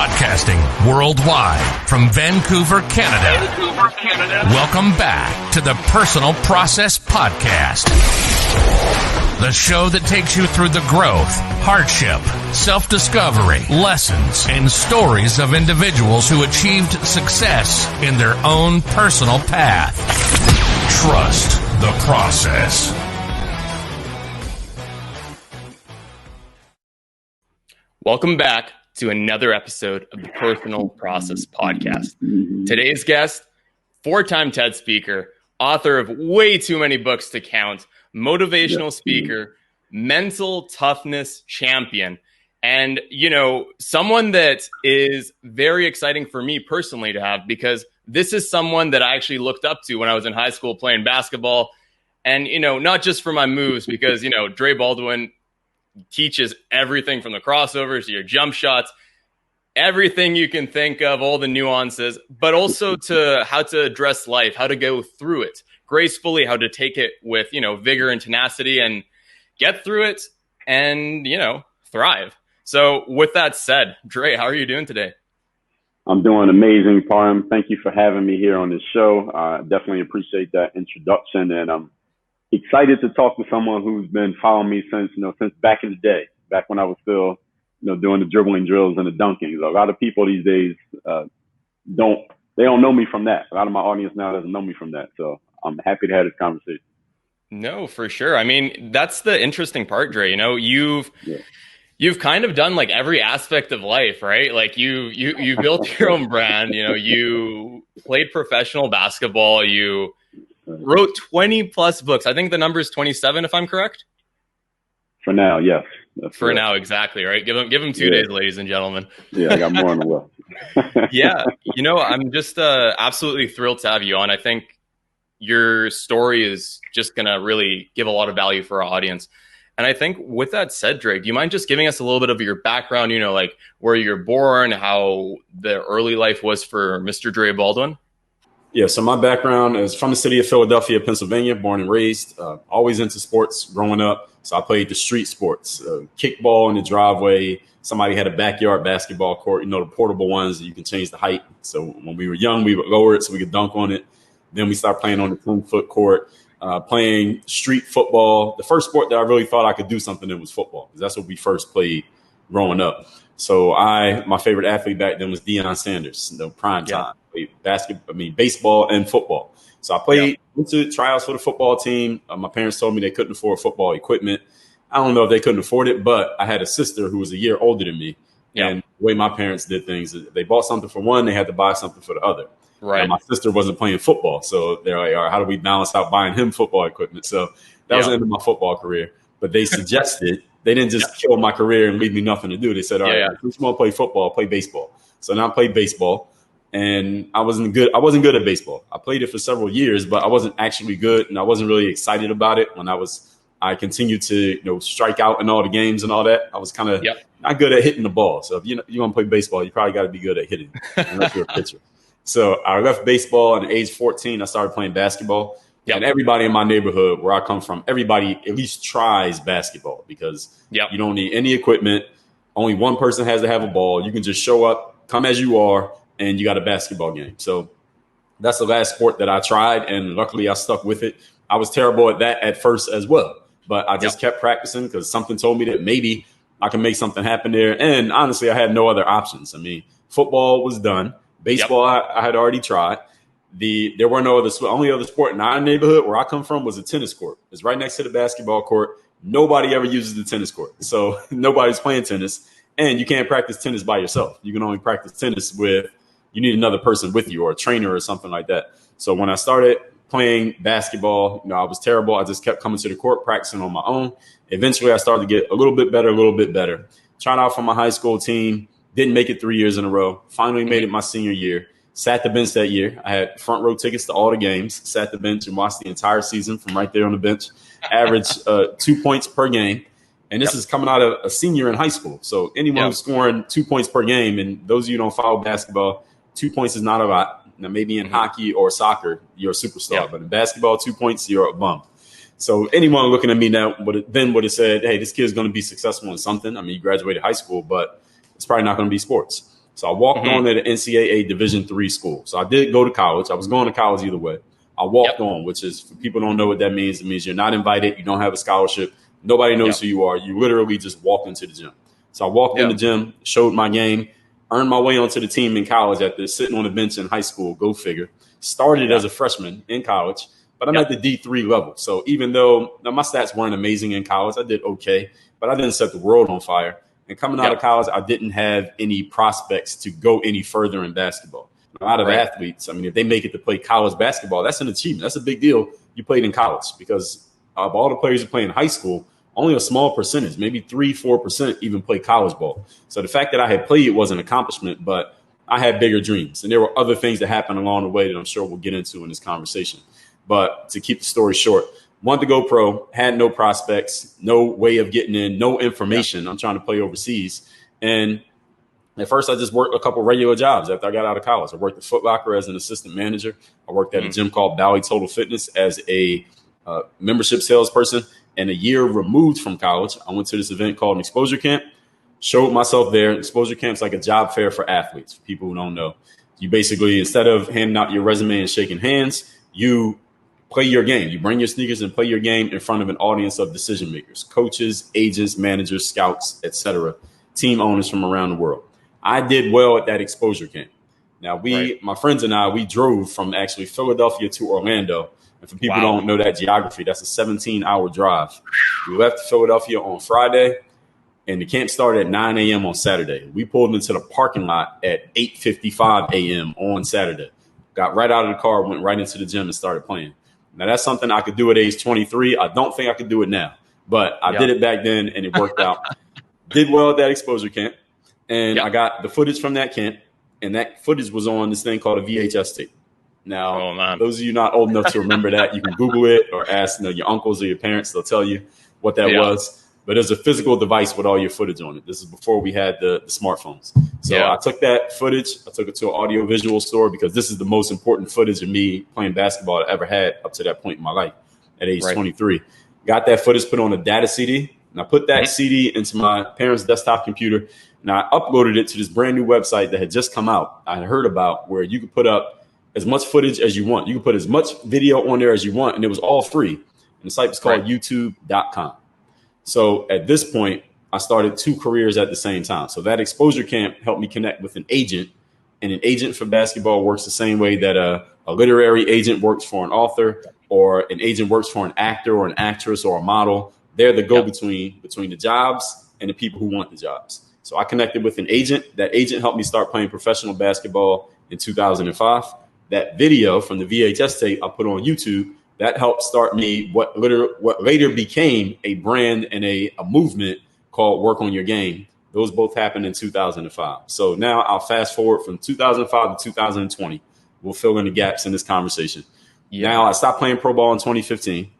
Broadcasting worldwide from Vancouver, Canada. Welcome back to the Personal Process Podcast. The show that takes you through the growth, hardship, self-discovery, lessons, and stories of individuals who achieved success in their own personal path. Trust the process. Welcome back to another episode of the Personal Process Podcast. Today's guest, four-time TED speaker, author of way too many books to count, motivational speaker, mental toughness champion, and, someone that is very exciting for me personally to have, because this is someone that I actually looked up to when I was in high school playing basketball. And, not just for my moves, because, Dre Baldwin teaches everything from the crossovers to your jump shots, everything you can think of, all the nuances, but also to how to address life, how to go through it gracefully, how to take it with, vigor and tenacity and get through it and, thrive. So with that said, Dre, how are you doing today? I'm doing amazing, Parham. Thank you for having me here on this show. Definitely appreciate that introduction, and I'm excited to talk to someone who's been following me since back in the day, back when I was still, doing the dribbling drills and the dunking. A lot of people these days don't know me from that. A lot of my audience now doesn't know me from that. So I'm happy to have this conversation. No, for sure. I mean, that's the interesting part, Dre. You've kind of done like every aspect of life, right? Like you built your own brand. You played professional basketball. You wrote 20 plus books. I think the number is 27, if I'm correct. For now, yes. For now, exactly, right? Give them 2 days, ladies and gentlemen. Yeah, I got more on the way. Yeah, I'm just absolutely thrilled to have you on. I think your story is just going to really give a lot of value for our audience. And I think with that said, Drake, do you mind just giving us a little bit of your background, like where you're born, how the early life was for Mr. Dre Baldwin? Yeah, so my background is from the city of Philadelphia, Pennsylvania, born and raised, always into sports growing up. So I played the street sports, kickball in the driveway. Somebody had a backyard basketball court, the portable ones that you can change the height. So when we were young, we would lower it so we could dunk on it. Then we started playing on the 10-foot court, playing street football. The first sport that I really thought I could do something in was football, because that's what we first played growing up. So my favorite athlete back then was Deion Sanders, prime time. Played baseball and football. So I went to tryouts for the football team. My parents told me they couldn't afford football equipment. I don't know if they couldn't afford it, but I had a sister who was a year older than me. Yeah. And the way my parents did things, they bought something for one, they had to buy something for the other. Right. And my sister wasn't playing football. So they're like, all right, how do we balance out buying him football equipment? So that was the end of my football career. But they suggested, they didn't just kill my career and leave me nothing to do. They said, all right, if you want to play football, play baseball. So now I played baseball. And I wasn't good at baseball. I played it for several years, but I wasn't actually good, and I wasn't really excited about it. I continued to strike out in all the games and all that. I was kind of not good at hitting the ball. So if you want to play baseball, you probably got to be good at hitting unless you're a pitcher. So I left baseball, and at age 14, I started playing basketball. And everybody in my neighborhood, where I come from, everybody at least tries basketball, because you don't need any equipment. Only one person has to have a ball. You can just show up, come as you are, and you got a basketball game. So that's the last sport that I tried, and luckily I stuck with it. I was terrible at that at first as well, but I just kept practicing because something told me that maybe I can make something happen there. And honestly, I had no other options. Football was done. Baseball, I had already tried. There were no other only other sport in our neighborhood where I come from was a tennis court. It's right next to the basketball court. Nobody ever uses the tennis court, so nobody's playing tennis. And you can't practice tennis by yourself. You can only practice tennis you need another person with you, or a trainer or something like that. So when I started playing basketball, I was terrible. I just kept coming to the court, practicing on my own. Eventually, I started to get a little bit better. Tried out for my high school team, didn't make it 3 years in a row. Finally made it my senior year. Sat the bench that year. I had front row tickets to all the games. Sat the bench and watched the entire season from right there on the bench. Averaged 2 points per game. And this is coming out of a senior in high school. So anyone who's scoring 2 points per game, and those of you who don't follow basketball, 2 points is not a lot. Now, maybe in hockey or soccer, you're a superstar. But in basketball, 2 points, you're a bum. So anyone looking at me now would have said, hey, this kid's going to be successful in something. I mean, you graduated high school, but it's probably not going to be sports. So I walked on at an NCAA Division III school. So I did go to college. I was going to college either way. I walked on, which is, for people who don't know what that means, it means you're not invited. You don't have a scholarship. Nobody knows who you are. You literally just walk into the gym. So I walked in the gym, showed my game, earned my way onto the team in college after sitting on the bench in high school. Go figure. Started as a freshman in college, but I'm at the D3 level. So even though my stats weren't amazing in college, I did okay, but I didn't set the world on fire. And coming out of college, I didn't have any prospects to go any further in basketball. A lot of athletes, I mean, if they make it to play college basketball, that's an achievement. That's a big deal. You played in college, because of all the players who play in high school, only a small percentage, maybe 3-4% even play college ball. So the fact that I had played was an accomplishment, but I had bigger dreams. And there were other things that happened along the way that I'm sure we'll get into in this conversation. But to keep the story short, wanted to go pro, had no prospects, no way of getting in, no information. I'm trying to play overseas. And at first, I just worked a couple regular jobs after I got out of college. I worked at Foot Locker as an assistant manager. I worked at a gym called Valley Total Fitness as a membership salesperson. And a year removed from college, I went to this event called an exposure camp, showed myself there. Exposure camp's like a job fair for athletes, for people who don't know. You basically, instead of handing out your resume and shaking hands, you play your game. You bring your sneakers and play your game in front of an audience of decision makers, coaches, agents, managers, scouts, etc., team owners from around the world. I did well at that exposure camp. Now, my friends and I, we drove from actually Philadelphia to Orlando. And for people who don't know that geography, that's a 17-hour drive. We left Philadelphia on Friday, and the camp started at 9 a.m. on Saturday. We pulled into the parking lot at 8:55 a.m. on Saturday. Got right out of the car, went right into the gym and started playing. Now, that's something I could do at age 23. I don't think I could do it now, but I did it back then, and it worked out. Did well at that exposure camp, and I got the footage from that camp, and that footage was on this thing called a VHS tape. Now, those of you not old enough to remember that, you can Google it or ask your uncles or your parents. They'll tell you what that was. But there's a physical device with all your footage on it. This is before we had the smartphones. So I took that footage. I took it to an audio-visual store, because this is the most important footage of me playing basketball I ever had up to that point in my life at age 23. Got that footage put on a data CD. And I put that CD into my parents' desktop computer. And I uploaded it to this brand new website that had just come out, I had heard about, where you could put up as much footage as you want. You can put as much video on there as you want, and it was all free. And the site was called youtube.com. So at this point, I started 2 careers at the same time. So that exposure camp helped me connect with an agent, and an agent for basketball works the same way that a literary agent works for an author, or an agent works for an actor or an actress or a model. They're the go-between between the jobs and the people who want the jobs. So I connected with an agent. That agent helped me start playing professional basketball in 2005. That video from the VHS tape I put on YouTube, that helped start me what later became a brand and a movement called Work on Your Game. Those both happened in 2005. So now I'll fast forward from 2005 to 2020. We'll fill in the gaps in this conversation. Now I stopped playing pro ball in 2015.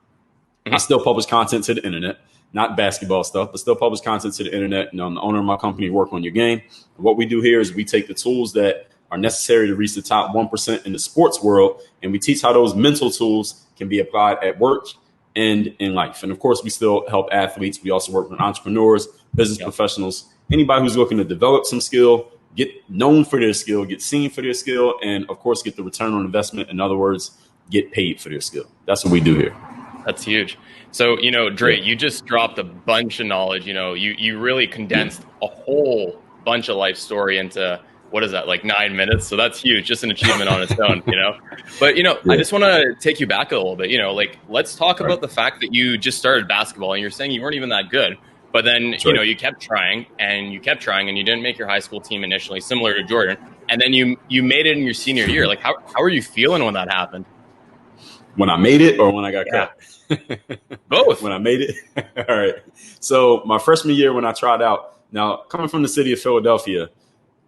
I still publish content to the internet, not basketball stuff, but still publish content to the internet. And I'm the owner of my company, Work on Your Game. And what we do here is we take the tools that are necessary to reach the top 1% in the sports world, and we teach how those mental tools can be applied at work and in life. And of course, we still help athletes. We also work with entrepreneurs, business professionals, anybody who's looking to develop some skill, get known for their skill, get seen for their skill, and of course, get the return on investment. In other words, get paid for their skill. That's what we do here. That's huge. So, Dre, you just dropped a bunch of knowledge. You really condensed a whole bunch of life story into, what is that, like 9 minutes? So that's huge, just an achievement on its own, But, I just want to take you back a little bit, let's talk about the fact that you just started basketball and you're saying you weren't even that good. But then, you kept trying and you didn't make your high school team initially, similar to Jordan. And then you made it in your senior year. Like, how are you feeling when that happened? When I made it or when I got cut? Both. When I made it. All right. So my freshman year when I tried out, now coming from the city of Philadelphia,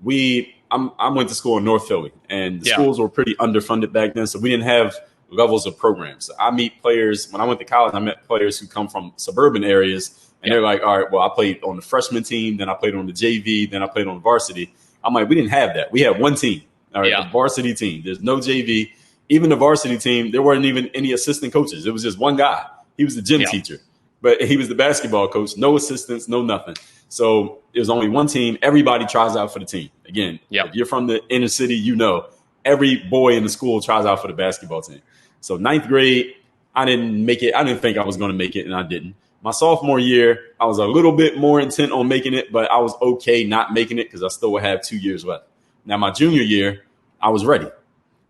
I went to school in North Philly, and the schools were pretty underfunded back then. So we didn't have levels of programs. So I meet players when I went to college. I met players who come from suburban areas, and they're like, all right, well, I played on the freshman team, then I played on the JV, then I played on the varsity. I'm like, we didn't have that. We had one team, all right, the varsity team. There's no JV. Even the varsity team, there weren't even any assistant coaches. It was just one guy. He was the gym teacher. but he was the basketball coach, no assistants, no nothing. So it was only one team. Everybody tries out for the team. Again, if you're from the inner city, you know, every boy in the school tries out for the basketball team. So ninth grade, I didn't make it. I didn't think I was going to make it, and I didn't. My sophomore year, I was a little bit more intent on making it, but I was okay not making it because I still would have 2 years left. Now, my junior year, I was ready.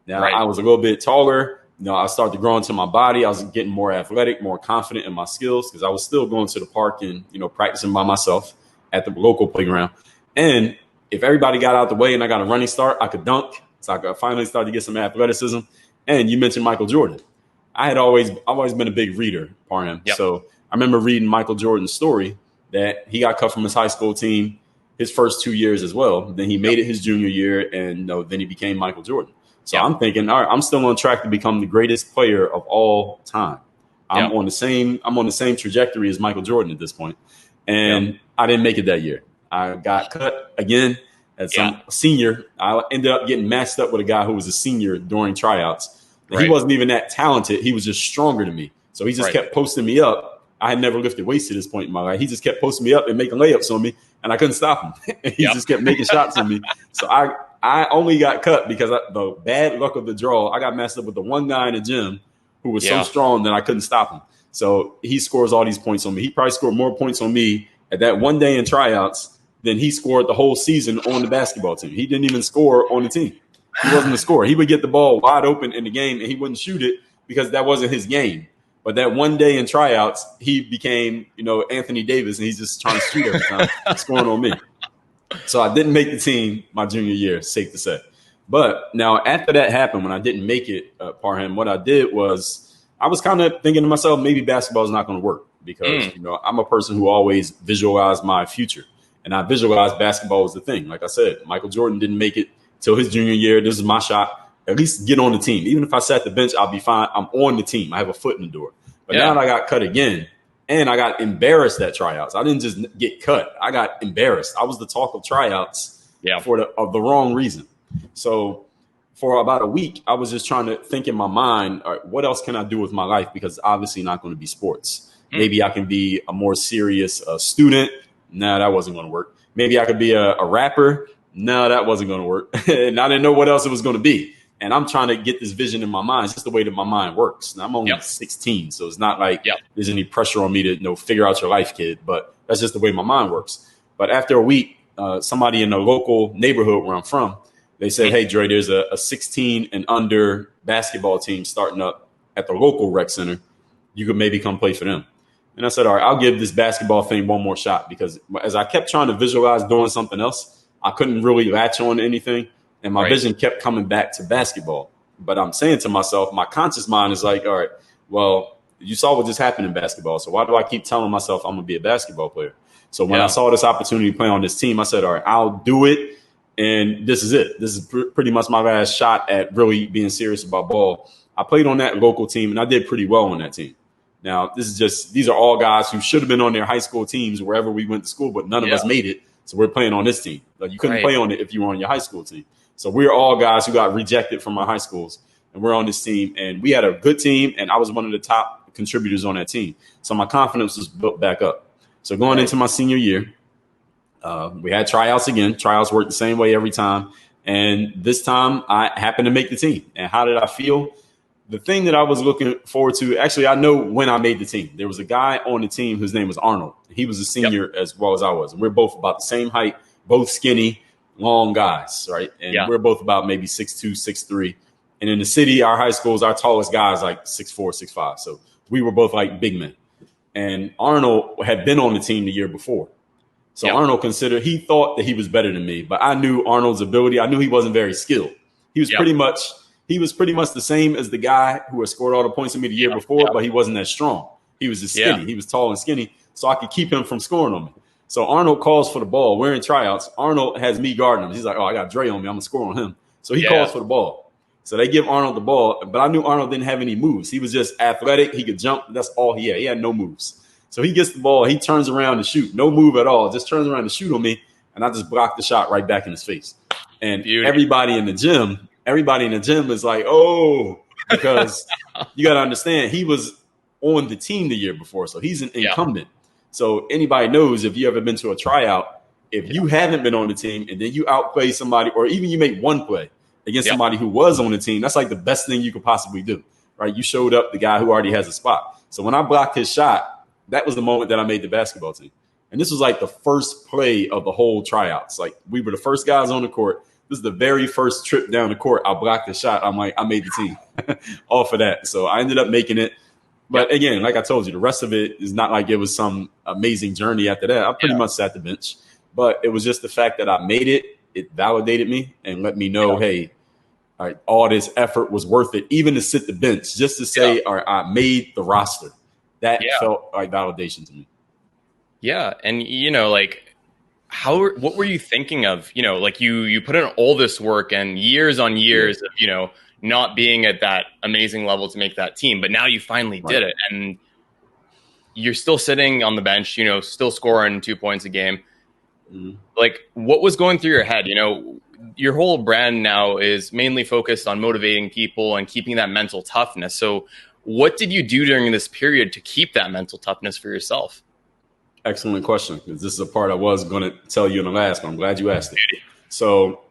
Now, I was a little bit taller. You know, I started to grow into my body. I was getting more athletic, more confident in my skills because I was still going to the park and, you know, practicing by myself at the local playground. And if everybody got out the way and I got a running start, I could dunk. So I could finally start to get some athleticism. And you mentioned Michael Jordan. I've always been a big reader for him. So I remember reading Michael Jordan's story that he got cut from his high school team his first 2 years as well. Then he made it his junior year, and then he became Michael Jordan. So I'm thinking, all right, I'm still on track to become the greatest player of all time. I'm on the same trajectory as Michael Jordan at this point. And I didn't make it that year. I got cut again as a senior. I ended up getting matched up with a guy who was a senior during tryouts. He wasn't even that talented. He was just stronger than me. So he just kept posting me up. I had never lifted weights to this point in my life. He just kept posting me up and making layups on me, and I couldn't stop him. He just kept making shots on me. So I only got cut because the bad luck of the draw. I got messed up with the one guy in the gym who was so strong that I couldn't stop him. So he scores all these points on me. He probably scored more points on me at that one day in tryouts than he scored the whole season on the basketball team. He didn't even score on the team. He wasn't a scorer. He would get the ball wide open in the game, and he wouldn't shoot it because that wasn't his game. But that one day in tryouts, he became, you know, Anthony Davis, and he's just trying to shoot every time, scoring on me. So I didn't make the team my junior year, safe to say. But now after that happened, when I didn't make it, Parham, what I did was I was kind of thinking to myself, maybe basketball is not going to work because, you know, I'm a person who always visualized my future. And I visualized basketball was the thing. Like I said, Michael Jordan didn't make it till his junior year. This is my shot. At least get on the team. Even if I sat the bench, I'll be fine. I'm on the team. I have a foot in the door. But now I got cut again, and I got embarrassed at tryouts. I didn't just get cut. I got embarrassed. I was the talk of tryouts for the wrong reason. So for about a week, I was just trying to think in my mind, all right, what else can I do with my life? Because it's obviously not going to be sports. Maybe I can be a more serious student. No, that wasn't going to work. Maybe I could be a rapper. No, that wasn't going to work. And I didn't know what else it was going to be. And I'm trying to get this vision in my mind. It's just the way that my mind works. Now, I'm only 16, so it's not like there's any pressure on me to, you know, figure out your life, kid. But that's just the way my mind works. But after a week, somebody in the local neighborhood where I'm from, they said, hey, Dre, there's a 16 and under basketball team starting up at the local rec center. You could maybe come play for them. And I said, all right, I'll give this basketball thing one more shot, because as I kept trying to visualize doing something else, I couldn't really latch on to anything. And my vision kept coming back to basketball. But I'm saying to myself, my conscious mind is like, all right, well, you saw what just happened in basketball. So why do I keep telling myself I'm going to be a basketball player? So when I saw this opportunity to play on this team, I said, all right, I'll do it. And this is it. This is pretty much my last shot at really being serious about ball. I played on that local team, and I did pretty well on that team. Now, these are all guys who should have been on their high school teams wherever we went to school, but none of us made it. So we're playing on this team. Like, you couldn't play on it if you were on your high school team. So we're all guys who got rejected from our high schools, and we're on this team. And we had a good team, and I was one of the top contributors on that team. So my confidence was built back up. So going into my senior year, we had tryouts again. Tryouts worked the same way every time. And this time I happened to make the team. And how did I feel? The thing that I was looking forward to, actually, I know when I made the team. There was a guy on the team whose name was Arnold. He was a senior as well as I was. And we're both about the same height, both skinny, long guys, right? And we're both about maybe 6'2", 6'3". And in the city, our high schools, our tallest guys like 6'4", 6'5". So we were both like big men. And Arnold had been on the team the year before. So Arnold he thought that he was better than me, but I knew Arnold's ability. I knew he wasn't very skilled. He was pretty much the same as the guy who had scored all the points in me the year before, but he wasn't that strong. He was just skinny. He was tall and skinny, so I could keep him from scoring on me. So Arnold calls for the ball. We're in tryouts. Arnold has me guarding him. He's like, oh, I got Dre on me. I'm going to score on him. So he calls for the ball. So they give Arnold the ball, but I knew Arnold didn't have any moves. He was just athletic. He could jump. That's all he had. He had no moves. So he gets the ball. He turns around to shoot. No move at all. Just turns around to shoot on me, and I just blocked the shot right back in his face. And everybody in the gym is like, oh, because you got to understand, he was on the team the year before. So he's an incumbent. So anybody knows, if you ever been to a tryout, if you haven't been on the team and then you outplay somebody, or even you make one play against somebody who was on the team, that's like the best thing you could possibly do, right? You showed up the guy who already has a spot. So when I blocked his shot, that was the moment that I made the basketball team. And this was like the first play of the whole tryouts. Like, we were the first guys on the court. This is the very first trip down the court. I blocked the shot. I'm like, I made the team off of that. So I ended up making it. But again, like I told you, the rest of it is not like it was some amazing journey after that. I pretty much sat the bench. But it was just the fact that I made it. It validated me and let me know, hey, all right, all this effort was worth it, even to sit the bench, just to say, all right, I made the roster. That felt like validation to me. Yeah. And, like, what were you thinking of? Like, you put in all this work and years on years of, not being at that amazing level to make that team. But now you finally did it. And you're still sitting on the bench, still scoring 2 points a game. Mm-hmm. Like, what was going through your head? Your whole brand now is mainly focused on motivating people and keeping that mental toughness. So what did you do during this period to keep that mental toughness for yourself? Excellent question, because this is a part I was going to tell you in the last, but I'm glad you asked it. So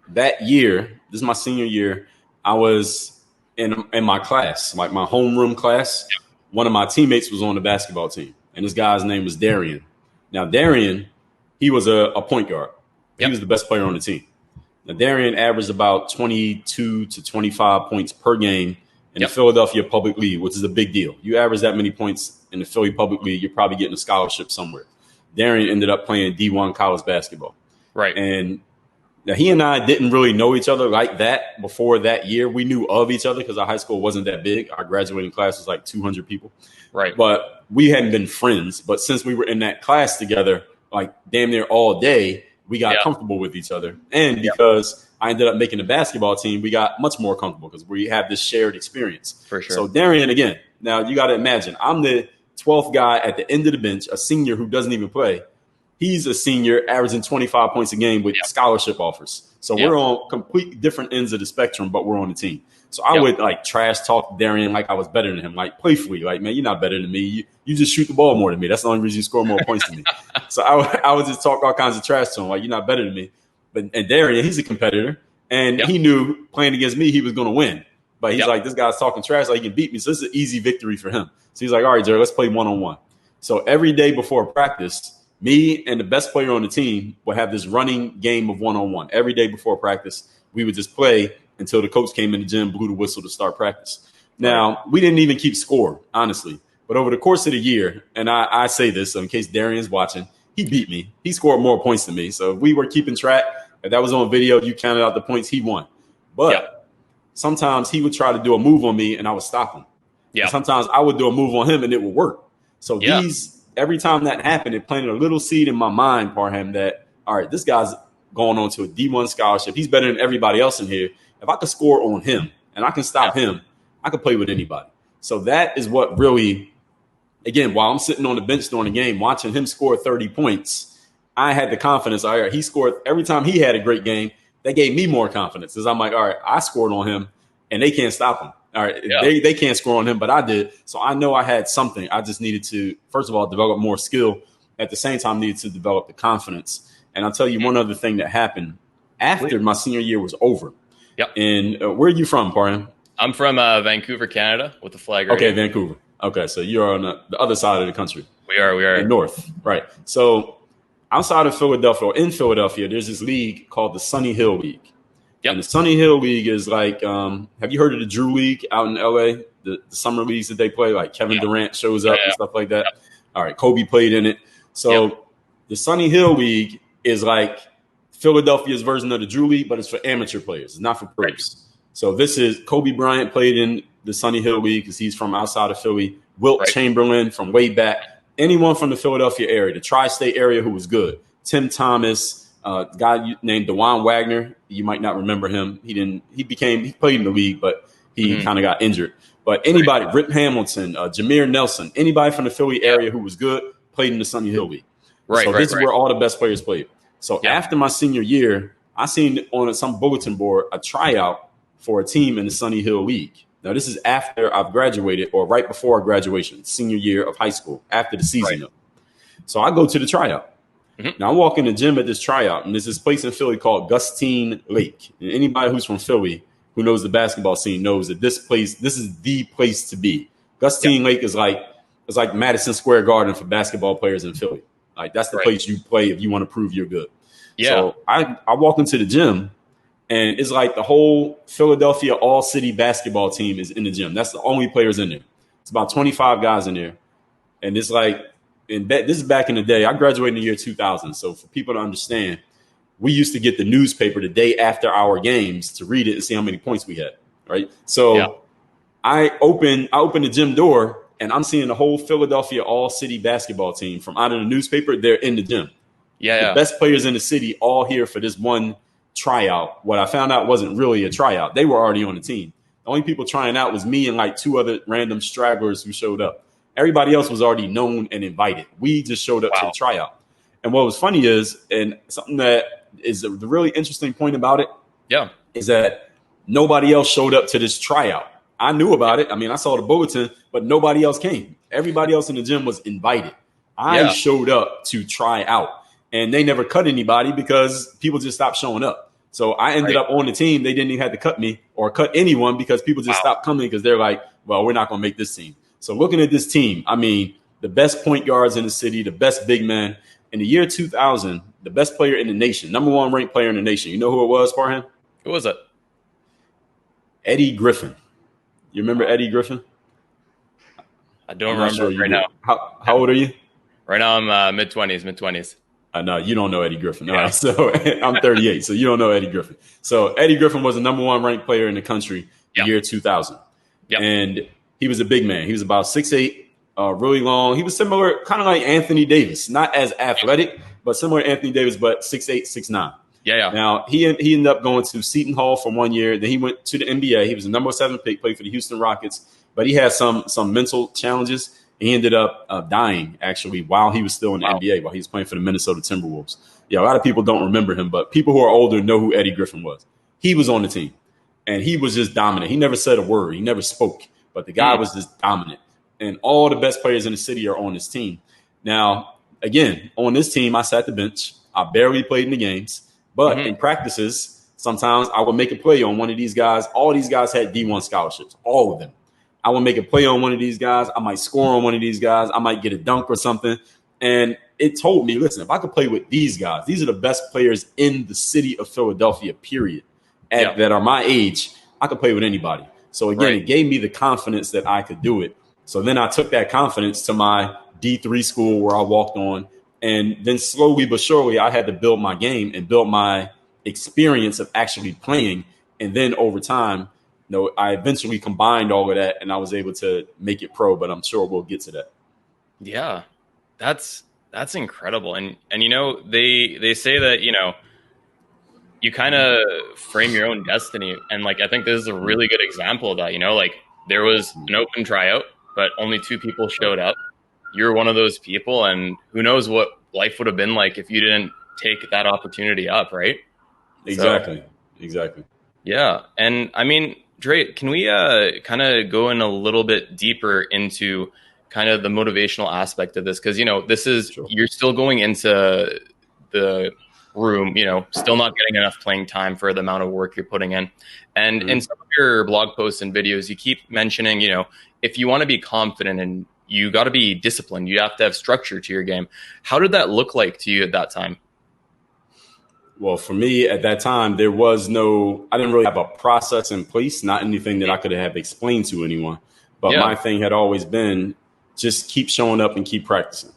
that year, this is my senior year, I was in my class, like my homeroom class. One of my teammates was on the basketball team, and this guy's name was Darian. Now, Darian, he was a point guard. He was the best player on the team. Now, Darian averaged about 22 to 25 points per game in the Philadelphia Public League, which is a big deal. You average that many points in the Philly Public League, you're probably getting a scholarship somewhere. Darian ended up playing D1 college basketball. Right. And now he and I didn't really know each other like that before that year. We knew of each other because our high school wasn't that big. Our graduating class was like 200 people. Right. But we hadn't been friends. But since we were in that class together, like damn near all day, we got comfortable with each other. And because I ended up making the basketball team, we got much more comfortable because we have this shared experience. For sure. So Darian, again, now you got to imagine, I'm the 12th guy at the end of the bench, a senior who doesn't even play. He's a senior averaging 25 points a game with scholarship offers. So we're on completely different ends of the spectrum, but we're on the team. So I would like trash talk Darian like I was better than him, like playfully, like, man, you're not better than me. You just shoot the ball more than me. That's the only reason you score more points than me. So I would just talk all kinds of trash to him, like, you're not better than me. And Darian, he's a competitor, and he knew playing against me, he was going to win. But he's like, this guy's talking trash, like he can beat me. So this is an easy victory for him. So he's like, all right, Jerry, let's play one-on-one. So every day before practice, me and the best player on the team would have this running game of one-on-one. Every day before practice, we would just play until the coach came in the gym, blew the whistle to start practice. Now, we didn't even keep score, honestly. But over the course of the year, and I say this so in case Darian's watching, he beat me. He scored more points than me. So if we were keeping track, if that was on video, you counted out the points, he won. But sometimes he would try to do a move on me, and I would stop him. Yeah. And sometimes I would do a move on him, and it would work. So every time that happened, it planted a little seed in my mind, Parham, that, all right, this guy's going on to a D1 scholarship. He's better than everybody else in here. If I could score on him and I can stop him, I could play with anybody. So that is what really, again, while I'm sitting on the bench during the game, watching him score 30 points, I had the confidence. All right, he scored every time he had a great game. That gave me more confidence because I'm like, all right, I scored on him and they can't stop him. All right, they can't score on him, but I did. So I know I had something. I just needed to, first of all, develop more skill. At the same time, needed to develop the confidence. And I'll tell you one other thing that happened after my senior year was over. Yep. And where are you from, Parham? I'm from Vancouver, Canada, with the flag right here. Vancouver. Okay, so you're on the other side of the country. We are. North, right. So outside of Philadelphia, or in Philadelphia, there's this league called the Sunny Hill League. Yep. And the Sunny Hill League is like, have you heard of the Drew League out in L.A., the summer leagues that they play? Like Kevin Durant shows up and stuff like that. Yep. All right, Kobe played in it. So the Sunny Hill League is like Philadelphia's version of the Drew League, but it's for amateur players. It's not for pros. Right. So this is Kobe Bryant played in the Sunny Hill League because he's from outside of Philly. Wilt Chamberlain from way back. Anyone from the Philadelphia area, the tri-state area who was good. Tim Thomas, a guy named DeJuan Wagner. You might not remember him. He played in the league, but he kind of got injured. But anybody, Rip Hamilton, Jameer Nelson, anybody from the Philly area who was good played in the Sunny Hill League. So this is where all the best players played. So after my senior year, I seen on some bulletin board a tryout for a team in the Sunny Hill League. Now, this is after I've graduated or right before graduation, senior year of high school, after the season. Right. So I go to the tryout. Mm-hmm. Now, I walk in the gym at this tryout, and there's this place in Philly called Gustine Lake. And anybody who's from Philly who knows the basketball scene knows that this is the place to be. Gustine Lake is like Madison Square Garden for basketball players in Philly. Like, that's the place you play if you want to prove you're good. Yeah. So I walk into the gym, and it's like the whole Philadelphia all-city basketball team is in the gym. That's the only players in there. It's about 25 guys in there. And it's like, this is back in the day. I graduated in the year 2000. So for people to understand, we used to get the newspaper the day after our games to read it and see how many points we had, right? So I open the gym door, and I'm seeing the whole Philadelphia all-city basketball team from out of the newspaper. They're in the gym. The best players in the city all here for this one tryout. What I found out wasn't really a tryout. They were already on the team. The only people trying out was me and like two other random stragglers who showed up. Everybody else was already known and invited. We just showed up to the tryout. And what was funny is, and something that is the really interesting point about it, is that nobody else showed up to this tryout. I knew about it. I mean, I saw the bulletin, but nobody else came. Everybody else in the gym was invited. I showed up to try out, and they never cut anybody because people just stopped showing up. So I ended up on the team. They didn't even have to cut me or cut anyone because people just stopped coming because they're like, well, we're not going to make this team. So looking at this team, I mean, the best point guards in the city, the best big men. In the year 2000, the best player in the nation, number one ranked player in the nation. You know who it was, Farhan? Who was it? Eddie Griffin. You remember Eddie Griffin? I don't remember right now. How old are you? Right now I'm mid-20s. I know. You don't know Eddie Griffin. All right. So I'm 38, so you don't know Eddie Griffin. So Eddie Griffin was the number one ranked player in the country in the year 2000. And he was a big man. He was about 6'8", really long. He was similar, kind of like Anthony Davis, not as athletic, but similar to Anthony Davis, but 6'8", 6'9". Now, he ended up going to Seton Hall for 1 year. Then he went to the NBA. He was the number 7 pick, played for the Houston Rockets. But he had some mental challenges. He ended up dying, actually, while he was still in the NBA, while he was playing for the Minnesota Timberwolves. A lot of people don't remember him, but people who are older know who Eddie Griffin was. He was on the team, and he was just dominant. He never said a word. He never spoke, but the guy was just dominant. And all the best players in the city are on this team. Now, again, on this team, I sat the bench. I barely played in the games. But in practices, sometimes I would make a play on one of these guys. All these guys had D1 scholarships, all of them. I would make a play on one of these guys. I might score on one of these guys. I might get a dunk or something. And it told me, listen, if I could play with these guys, these are the best players in the city of Philadelphia, period, that are my age, I could play with anybody. So, again, it gave me the confidence that I could do it. So then I took that confidence to my D3 school where I walked on. And then slowly but surely, I had to build my game and build my experience of actually playing. And then over time, I eventually combined all of that and I was able to make it pro. But I'm sure we'll get to that. Yeah, that's incredible. And they say that, you kind of frame your own destiny. And I think this is a really good example of that. There was an open tryout, but only 2 people showed up. You're one of those people, and who knows what life would have been like if you didn't take that opportunity up, right? Exactly. Yeah. And I mean, Dre, can we kind of go in a little bit deeper into kind of the motivational aspect of this? Because, this is, you're still going into the room, still not getting enough playing time for the amount of work you're putting in. And in some of your blog posts and videos, you keep mentioning, if you want to be confident and you got to be disciplined, you have to have structure to your game. How did that look like to you at that time? Well, for me at that time, I didn't really have a process in place, not anything that I could have explained to anyone. But my thing had always been just keep showing up and keep practicing.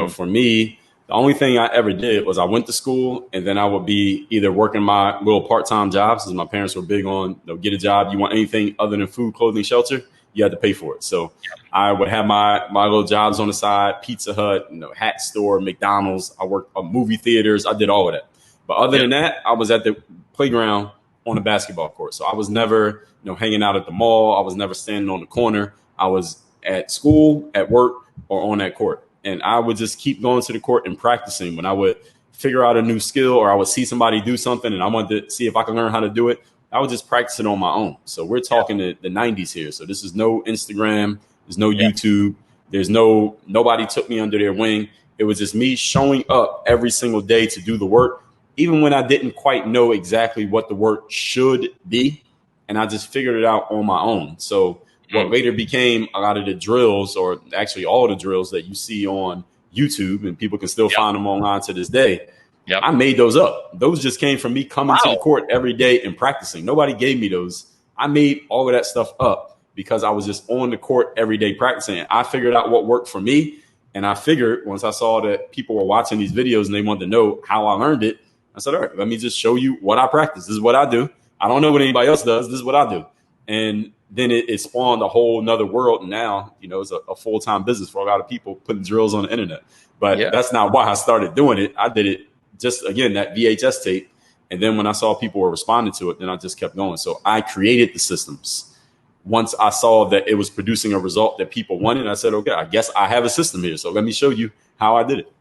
For me, the only thing I ever did was I went to school and then I would be either working my little part-time jobs, because my parents were big on, get a job. You want anything other than food, clothing, shelter, you had to pay for it. So I would have my little jobs on the side, Pizza Hut, hat store, McDonald's. I worked at movie theaters. I did all of that. But other than that, I was at the playground on the basketball court. So I was never, hanging out at the mall. I was never standing on the corner. I was at school, at work, or on that court. And I would just keep going to the court and practicing. When I would figure out a new skill or I would see somebody do something and I wanted to see if I could learn how to do it, I was just practicing on my own. So we're talking the 90s here. So this is no Instagram. There's no YouTube. There's nobody took me under their wing. It was just me showing up every single day to do the work, even when I didn't quite know exactly what the work should be. And I just figured it out on my own. So what later became a lot of the drills, or actually all the drills that you see on YouTube, and people can still find them online to this day. I made those up. Those just came from me coming to the court every day and practicing. Nobody gave me those. I made all of that stuff up because I was just on the court every day practicing. I figured out what worked for me. And I figured once I saw that people were watching these videos and they wanted to know how I learned it, I said, all right, let me just show you what I practice. This is what I do. I don't know what anybody else does. This is what I do. And then it spawned a whole nother world. And now, it's a full-time business for a lot of people putting drills on the internet. But that's not why I started doing it. I did it just, again, that VHS tape. And then when I saw people were responding to it, then I just kept going. So I created the systems. Once I saw that it was producing a result that people wanted, I said, okay, I guess I have a system here. So let me show you how I did it.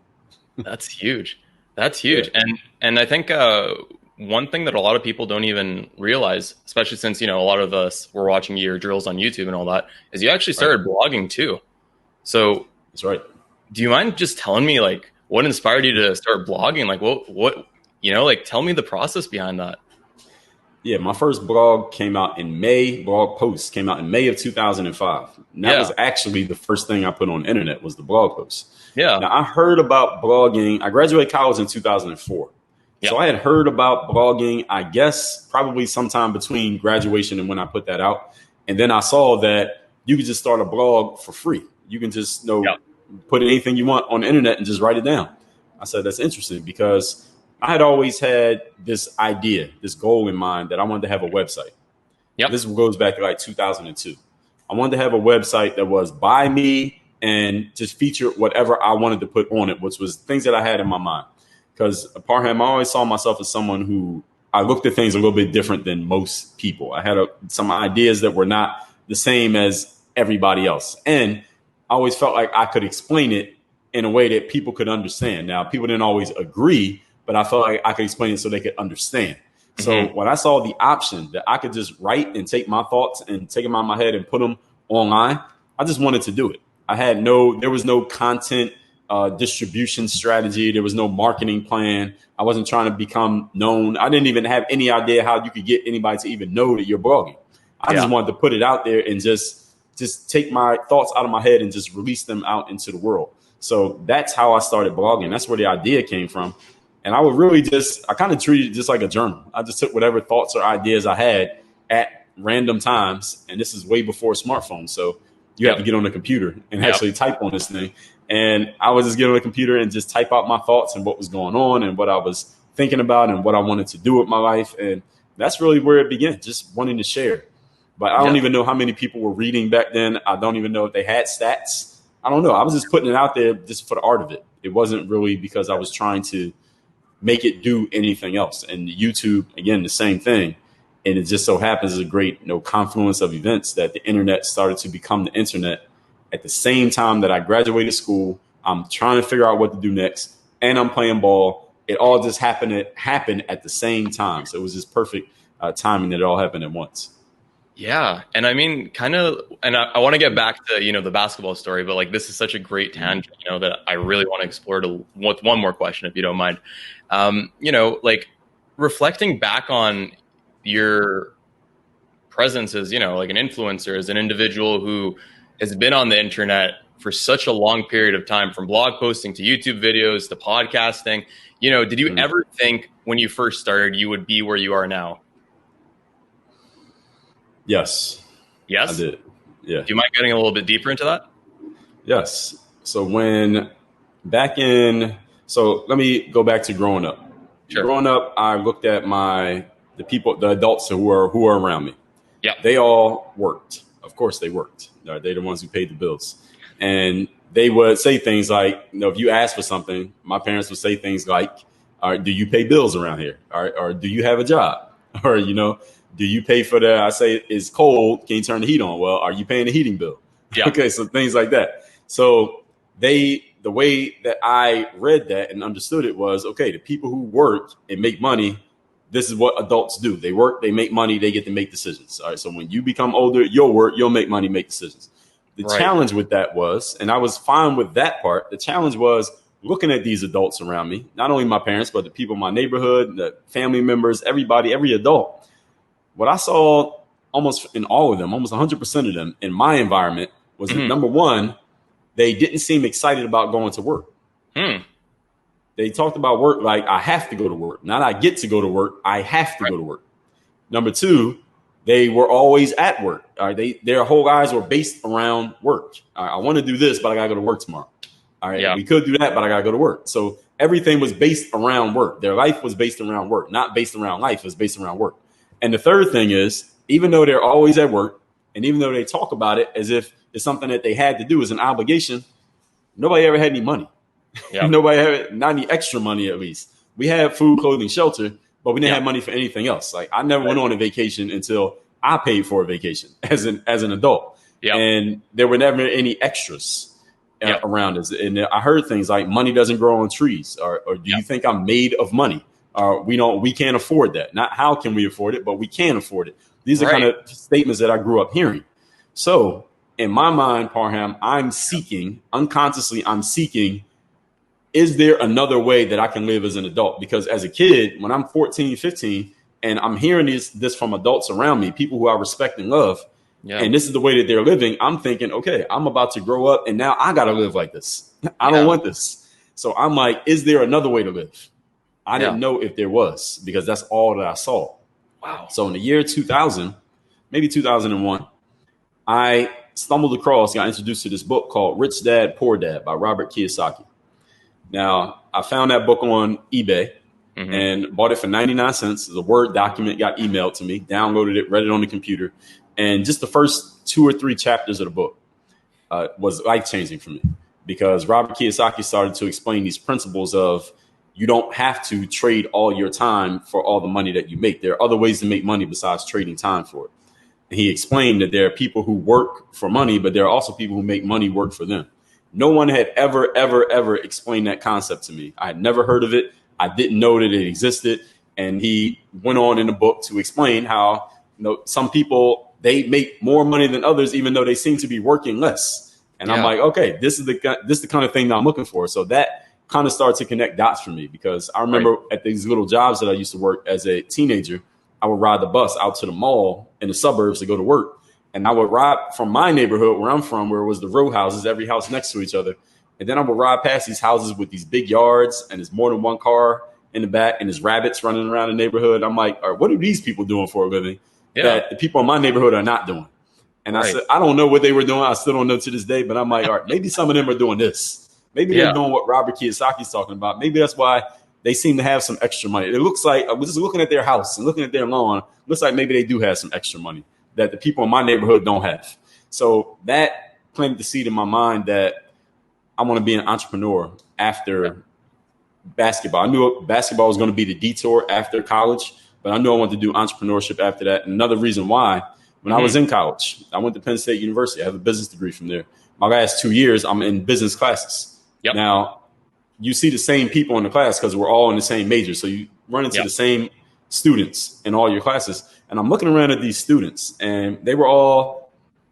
That's huge. That's huge. Yeah. And I think one thing that a lot of people don't even realize, especially since, a lot of us were watching your drills on YouTube and all that, is you actually started blogging too. So that's right. Do you mind just telling me what inspired you to start blogging? What tell me the process behind that. Yeah, my first blog came out in May. Blog post came out in May of 2005. And that was actually the first thing I put on the internet was the blog post. Yeah. Now, I heard about blogging. I graduated college in 2004. So I had heard about blogging, I guess, probably sometime between graduation and when I put that out. And then I saw that you could just start a blog for free. You can just put anything you want on the internet and just write it down. I said, that's interesting because I had always had this idea, this goal in mind that I wanted to have a website. This goes back to 2002. I wanted to have a website that was by me and just feature whatever I wanted to put on it, which was things that I had in my mind. Because Parham, I always saw myself as someone who I looked at things a little bit different than most people. I had some ideas that were not the same as everybody else. And I always felt like I could explain it in a way that people could understand. Now, people didn't always agree, but I felt like I could explain it so they could understand. So when I saw the option that I could just write and take my thoughts and take them out of my head and put them online, I just wanted to do it. There was no content distribution strategy. There was no marketing plan. I wasn't trying to become known. I didn't even have any idea how you could get anybody to even know that you're blogging. I just wanted to put it out there and just take my thoughts out of my head and just release them out into the world. So that's how I started blogging. That's where the idea came from. And I would really I kind of treated it just like a journal. I just took whatever thoughts or ideas I had at random times. And this is way before smartphones. So you have to get on the computer and actually type on this thing. And I would just get on the computer and just type out my thoughts and what was going on and what I was thinking about and what I wanted to do with my life. And that's really where it began, just wanting to share. But I don't even know how many people were reading back then. I don't even know if they had stats. I don't know. I was just putting it out there just for the art of it. It wasn't really because I was trying to make it do anything else. And YouTube, again, the same thing. And it just so happens is a great confluence of events that the internet started to become the internet at the same time that I graduated school. I'm trying to figure out what to do next, and I'm playing ball. It all just happened at the same time. So it was just perfect timing that it all happened at once. Yeah. And I mean, I want to get back to, the basketball story, but this is such a great tangent, that I really want to explore with one more question, if you don't mind. Reflecting back on your presence as, an influencer, as an individual who has been on the internet for such a long period of time, from blog posting to YouTube videos to podcasting, did you ever think when you first started you would be where you are now? Yes. Yes? I did. Yeah. Do you mind getting a little bit deeper into that? Yes. So so let me go back to growing up. Sure. Growing up, I looked at the adults who are around me. Yeah. They all worked. Of course they worked. They're the ones who paid the bills. And they would say things like, if you ask for something, my parents would say things like, do you pay bills around here? Or do you have a job? Or, do you pay for I say it's cold, can you turn the heat on? Well, are you paying the heating bill? Yeah. Okay, so things like that. So the way that I read that and understood it was, okay, the people who work and make money, this is what adults do. They work, they make money, they get to make decisions. All right. So when you become older, you'll work, you'll make money, make decisions. The challenge with that was, and I was fine with that part. The challenge was looking at these adults around me, not only my parents, but the people in my neighborhood, the family members, everybody, every adult. What I saw almost in all of them, almost 100% of them in my environment was that, number one, they didn't seem excited about going to work. They talked about work like I have to go to work, not I get to go to work. I have to go to work. Number two, they were always at work. All right, their whole lives were based around work. All right, I want to do this, but I got to go to work tomorrow. All right, we could do that, but I got to go to work. So everything was based around work. Their life was based around work, not based around life. It was based around work. And the third thing is, even though they're always at work, and even though they talk about it as if it's something that they had to do as an obligation, nobody ever had any money. Nobody had not any extra money, at least. We had food, clothing, shelter, but we didn't have money for anything else. Like I never went on a vacation until I paid for a vacation as an adult. And there were never any extras around us. And I heard things like money doesn't grow on trees, or do you think I'm made of money? We can't afford that. Not how can we afford it, but we can afford it. These are kind of statements that I grew up hearing. So in my mind, Parham, I'm seeking, unconsciously, is there another way that I can live as an adult? Because as a kid, when I'm 14, 15, and I'm hearing this from adults around me, people who I respect and love, and this is the way that they're living, I'm thinking, okay, I'm about to grow up and now I got to live like this. I don't want this. So I'm like, is there another way to live? I didn't know if there was, because that's all that I saw. Wow. So in the year 2000, maybe 2001, I stumbled across, got introduced to this book called Rich Dad, Poor Dad by Robert Kiyosaki. Now, I found that book on eBay and bought it for 99 cents. The Word document got emailed to me, downloaded it, read it on the computer. And just the first 2 or 3 chapters of the book was life-changing for me, because Robert Kiyosaki started to explain these principles of you don't have to trade all your time for all the money that you make. There are other ways to make money besides trading time for it. And he explained that there are people who work for money, but there are also people who make money work for them. No one had ever explained that concept to me. I had never heard of it. I didn't know that it existed. And he went on in the book to explain how, some people, they make more money than others, even though they seem to be working less. And I'm like, okay, this is the kind of thing that I'm looking for. So that kind of started to connect dots for me, because I remember at these little jobs that I used to work as a teenager, I would ride the bus out to the mall in the suburbs to go to work. And I would ride from my neighborhood where I'm from, where it was the row houses, every house next to each other. And then I would ride past these houses with these big yards, and there's more than one car in the back, and there's rabbits running around the neighborhood. I'm like, all right, what are these people doing for a living that the people in my neighborhood are not doing? And I said, I don't know what they were doing. I still don't know to this day, but I'm like, all right, maybe some of them are doing this. Maybe they're doing what Robert Kiyosaki's talking about. Maybe that's why they seem to have some extra money. It looks like, I was just looking at their house and looking at their lawn, looks like maybe they do have some extra money that the people in my neighborhood don't have. So that planted the seed in my mind that I want to be an entrepreneur after basketball. I knew basketball was going to be the detour after college, but I knew I wanted to do entrepreneurship after that. And another reason why, when I was in college, I went to Penn State University. I have a business degree from there. My last 2 years, I'm in business classes. Now, you see the same people in the class because we're all in the same major. So you run into the same students in all your classes. And I'm looking around at these students, and they were all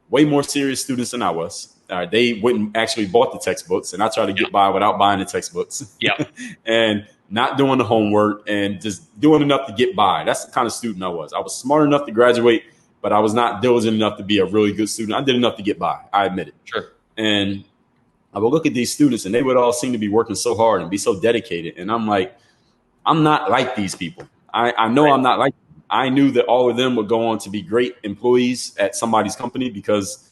way more serious students than I was. They wouldn't actually bought the textbooks, and I tried to get by without buying the textbooks. And not doing the homework and just doing enough to get by. That's the kind of student I was. I was smart enough to graduate, but I was not diligent enough to be a really good student. I did enough to get by. I admit it. And I would look at these students, and they would all seem to be working so hard and be so dedicated. And I'm like, I'm not like these people. I know I'm not like them. I knew that all of them would go on to be great employees at somebody's company, because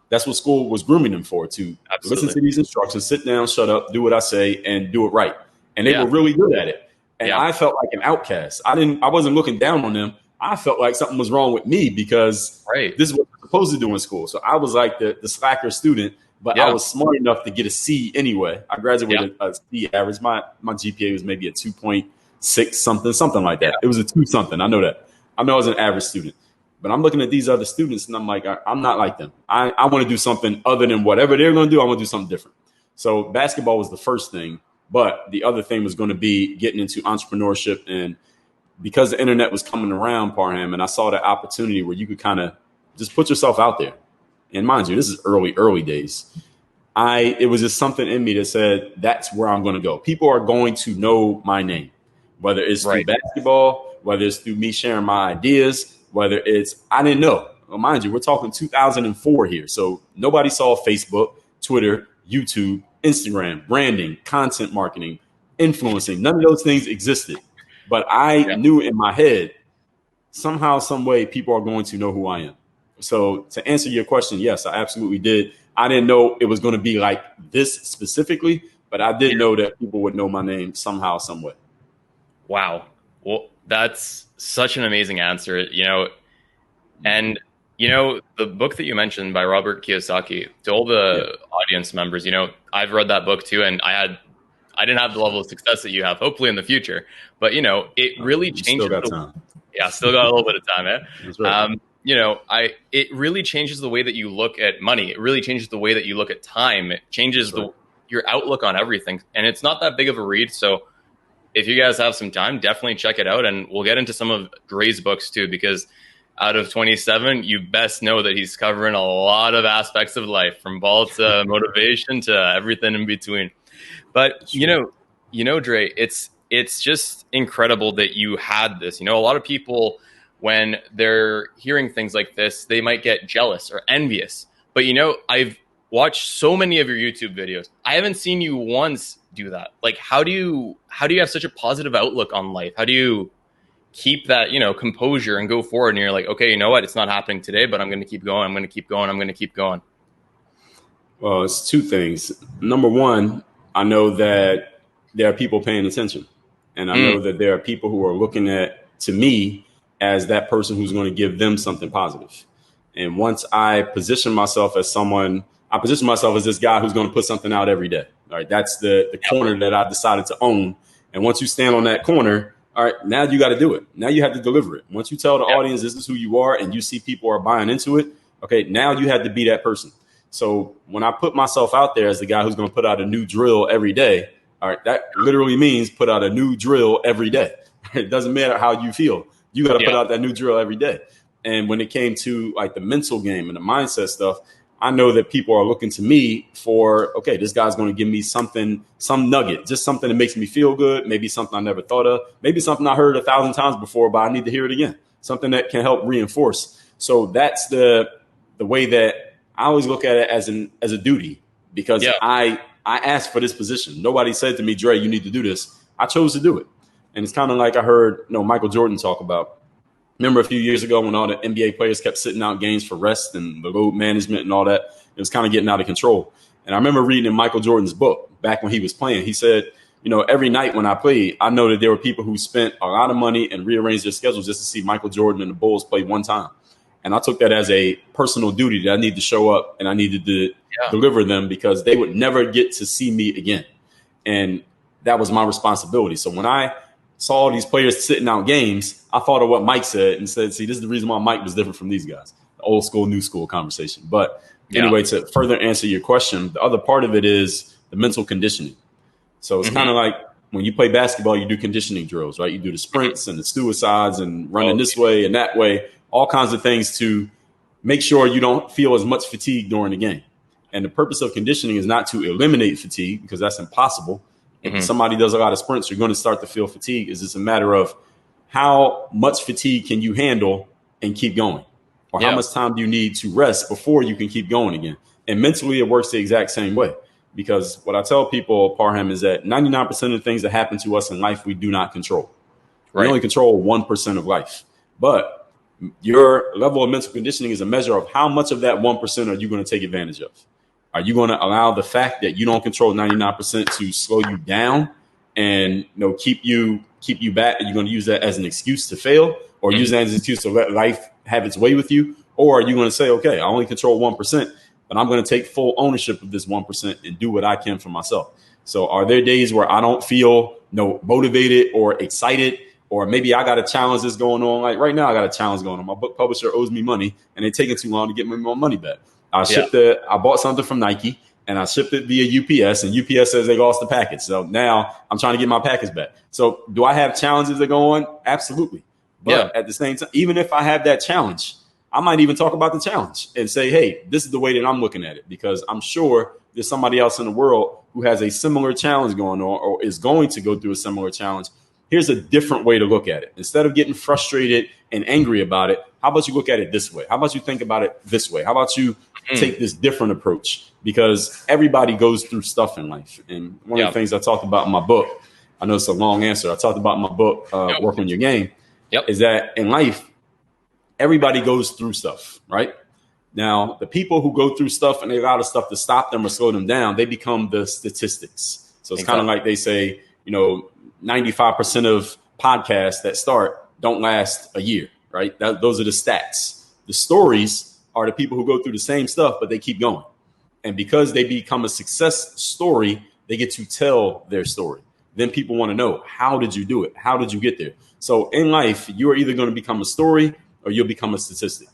that's what school was grooming them for, to listen to these instructions, sit down, shut up, do what I say, and do it right. And they were really good at it. And I felt like an outcast. I wasn't looking down on them. I felt like something was wrong with me, because this is what I'm supposed to do in school. So I was like the slacker student, but I was smart enough to get a C anyway. I graduated a C average. My GPA was maybe a 2.6 something like that. It was a 2 something. I know that. I know I was an average student. But I'm looking at these other students, and I'm like, I'm not like them. I want to do something other than whatever they're going to do. I want to do something different. So basketball was the first thing. But the other thing was going to be getting into entrepreneurship and because the internet was coming around, Parham, and I saw the opportunity where you could kind of just put yourself out there. And mind you, this is early days. It was just something in me that said, that's where I'm going to go. People are going to know my name, whether it's through basketball, whether it's through me sharing my ideas, whether it's, I didn't know. Well, mind you, we're talking 2004 here. So nobody saw Facebook, Twitter, YouTube, Instagram, branding, content marketing, influencing. None of those things existed. But I knew in my head, somehow, some way, people are going to know who I am. So to answer your question, yes, I absolutely did. I didn't know it was going to be like this specifically, but I did know that people would know my name somehow, some way. Wow. Well, that's such an amazing answer, and the book that you mentioned by Robert Kiyosaki, to all the audience members, I've read that book too, and I didn't have the level of success that you have, hopefully in the future, but it really changes. Still got time. Yeah, still got a little bit of time, That's right. It really changes the way that you look at money. It really changes the way that you look at time. It changes your outlook on everything. And it's not that big of a read. So if you guys have some time, definitely check it out. And we'll get into some of Dre's books too, because out of 27, you best know that he's covering a lot of aspects of life, from ball to motivation to everything in between. But, Dre, it's just incredible that you had this. A lot of people, when they're hearing things like this, they might get jealous or envious. But, I've watched so many of your YouTube videos. I haven't seen you once do that. Like, how do you have such a positive outlook on life? How do you keep that, composure and go forward? And you're like, okay, you know what? It's not happening today, but I'm going to keep going. I'm going to keep going. I'm going to keep going. Well, it's two things. Number one, I know that there are people paying attention. And I know that there are people who are looking to me as that person who's going to give them something positive. And once I position myself as this guy who's going to put something out every day. All right. That's the corner that I decided to own. And once you stand on that corner, all right, now you got to do it. Now you have to deliver it. Once you tell the audience this is who you are and you see people are buying into it, okay, now you have to be that person. So when I put myself out there as the guy who's going to put out a new drill every day, all right, that literally means put out a new drill every day. It doesn't matter how you feel. You got to put out that new drill every day. And when it came to like the mental game and the mindset stuff, I know that people are looking to me for, okay, this guy's going to give me something, some nugget, just something that makes me feel good. Maybe something I never thought of, maybe something I heard 1,000 times before, but I need to hear it again. Something that can help reinforce. So that's the way that I always look at it as a duty, because I asked for this position. Nobody said to me, Dre, you need to do this. I chose to do it. And it's kind of like I heard Michael Jordan talk about. Remember a few years ago when all the NBA players kept sitting out games for rest and the load management and all that? It was kind of getting out of control. And I remember reading in Michael Jordan's book back when he was playing, he said, every night when I played, I know that there were people who spent a lot of money and rearranged their schedules just to see Michael Jordan and the Bulls play one time. And I took that as a personal duty that I need to show up and I needed to deliver them, because they would never get to see me again. And that was my responsibility. So when I saw all these players sitting out games, I thought of what Mike said and said, see, this is the reason why Mike was different from these guys. The old school, new school conversation. But anyway, to further answer your question, the other part of it is the mental conditioning. So it's kind of like when you play basketball, you do conditioning drills, right? You do the sprints and the suicides and running this way and that way, all kinds of things to make sure you don't feel as much fatigue during the game. And the purpose of conditioning is not to eliminate fatigue, because that's impossible. If somebody does a lot of sprints, you're going to start to feel fatigue. It's just a matter of how much fatigue can you handle and keep going, or how much time do you need to rest before you can keep going again. And mentally, it works the exact same way, because what I tell people, Parham, is that 99% of the things that happen to us in life, we do not control. We only control 1% of life. But your level of mental conditioning is a measure of how much of that 1% are you going to take advantage of. Are you going to allow the fact that you don't control 99% to slow you down and keep you back? Are you going to use that as an excuse to fail, or use that as an excuse to let life have its way with you? Or are you going to say, okay, I only control 1%, but I'm going to take full ownership of this 1% and do what I can for myself? So are there days where I don't feel motivated or excited, or maybe I got a challenge that's going on? Like right now, I got a challenge going on. My book publisher owes me money and they're taking too long to get me my money back. I bought something from Nike and I shipped it via UPS, and UPS says they lost the package. So now I'm trying to get my package back. So do I have challenges that go on? Absolutely. But at the same time, even if I have that challenge, I might even talk about the challenge and say, hey, this is the way that I'm looking at it, because I'm sure there's somebody else in the world who has a similar challenge going on or is going to go through a similar challenge. Here's a different way to look at it. Instead of getting frustrated and angry about it, how about you look at it this way? How about you think about it this way? How about you take this different approach? Because everybody goes through stuff in life. And one of the things I talked about in my book, I know it's a long answer, I talked about in my book, Work on Your Game, is that in life, everybody goes through stuff, right? Now, the people who go through stuff and they allow the stuff to stop them or slow them down, they become the statistics. So it's kind of like they say, 95% of podcasts that start don't last a year, right? Those are the stats. The stories are the people who go through the same stuff, but they keep going. And because they become a success story, they get to tell their story. Then people want to know, how did you do it? How did you get there? So in life, you are either going to become a story or you'll become a statistic.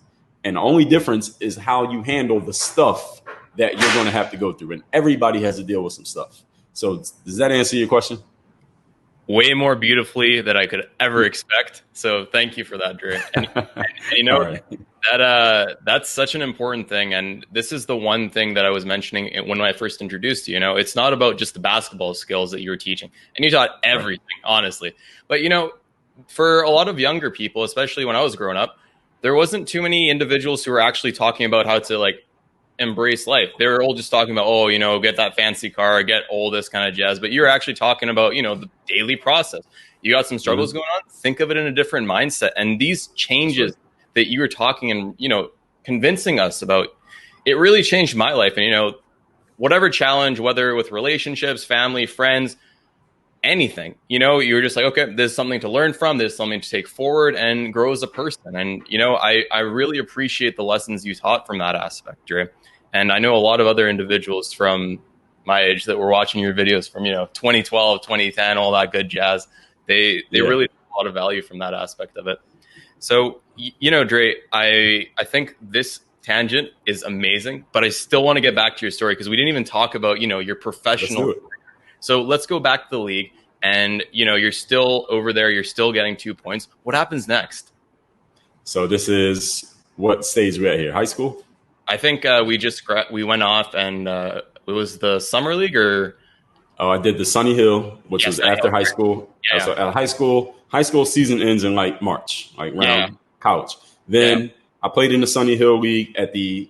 And the only difference is how you handle the stuff that you're going to have to go through. And everybody has to deal with some stuff. So does that answer your question? Way more beautifully than I could ever expect. So thank you for that, Dre. And that's such an important thing. And this is the one thing that I was mentioning when I first introduced you. It's not about just the basketball skills that you were teaching. And you taught everything, honestly. But, for a lot of younger people, especially when I was growing up, there wasn't too many individuals who were actually talking about how to embrace life. They were all just talking about, get that fancy car, get all this kind of jazz. But you're actually talking about, the daily process. You got some struggles going on. Think of it in a different mindset. And these changes that you were talking and, convincing us about, it really changed my life. And, whatever challenge, whether with relationships, family, friends, anything, you're just like, okay, there's something to learn from, there's something to take forward and grow as a person. And, I really appreciate the lessons you taught from that aspect, Dre. And I know a lot of other individuals from my age that were watching your videos from, 2012, 2010, all that good jazz. They really took a lot of value from that aspect of it. So, Dre, I think this tangent is amazing, but I still want to get back to your story because we didn't even talk about, your professional. So let's go back to the league and, you're still over there. You're still getting 2 points. What happens next? So this is what stage we're at here? High school? I think we went off and it was the summer league or. Oh, I did the Sunny Hill, which was after high school. Yeah. So at high school season ends in March, around college. Then I played in the Sunny Hill League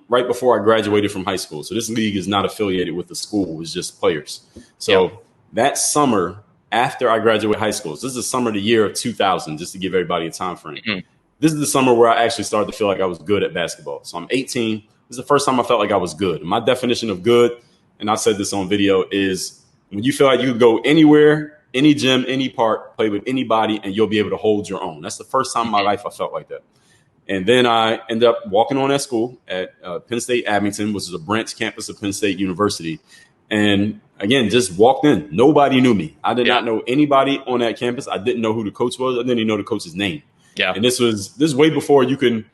right before I graduated from high school. So this league is not affiliated with the school. It's just players. So that summer after I graduated high school, so this is the summer of the year of 2000, just to give everybody a time frame. This is the summer where I actually started to feel like I was good at basketball. So I'm 18. This is the first time I felt like I was good. My definition of good, and I said this on video, is when you feel like you could go anywhere, any gym, any park, play with anybody, and you'll be able to hold your own. That's the first time in my life I felt like that. And then I ended up walking on at school at Penn State Abington, which is a branch campus of Penn State University. And again, just walked in. Nobody knew me. I did not know anybody on that campus. I didn't know who the coach was. I didn't even know the coach's name. Yeah. And this was way before you could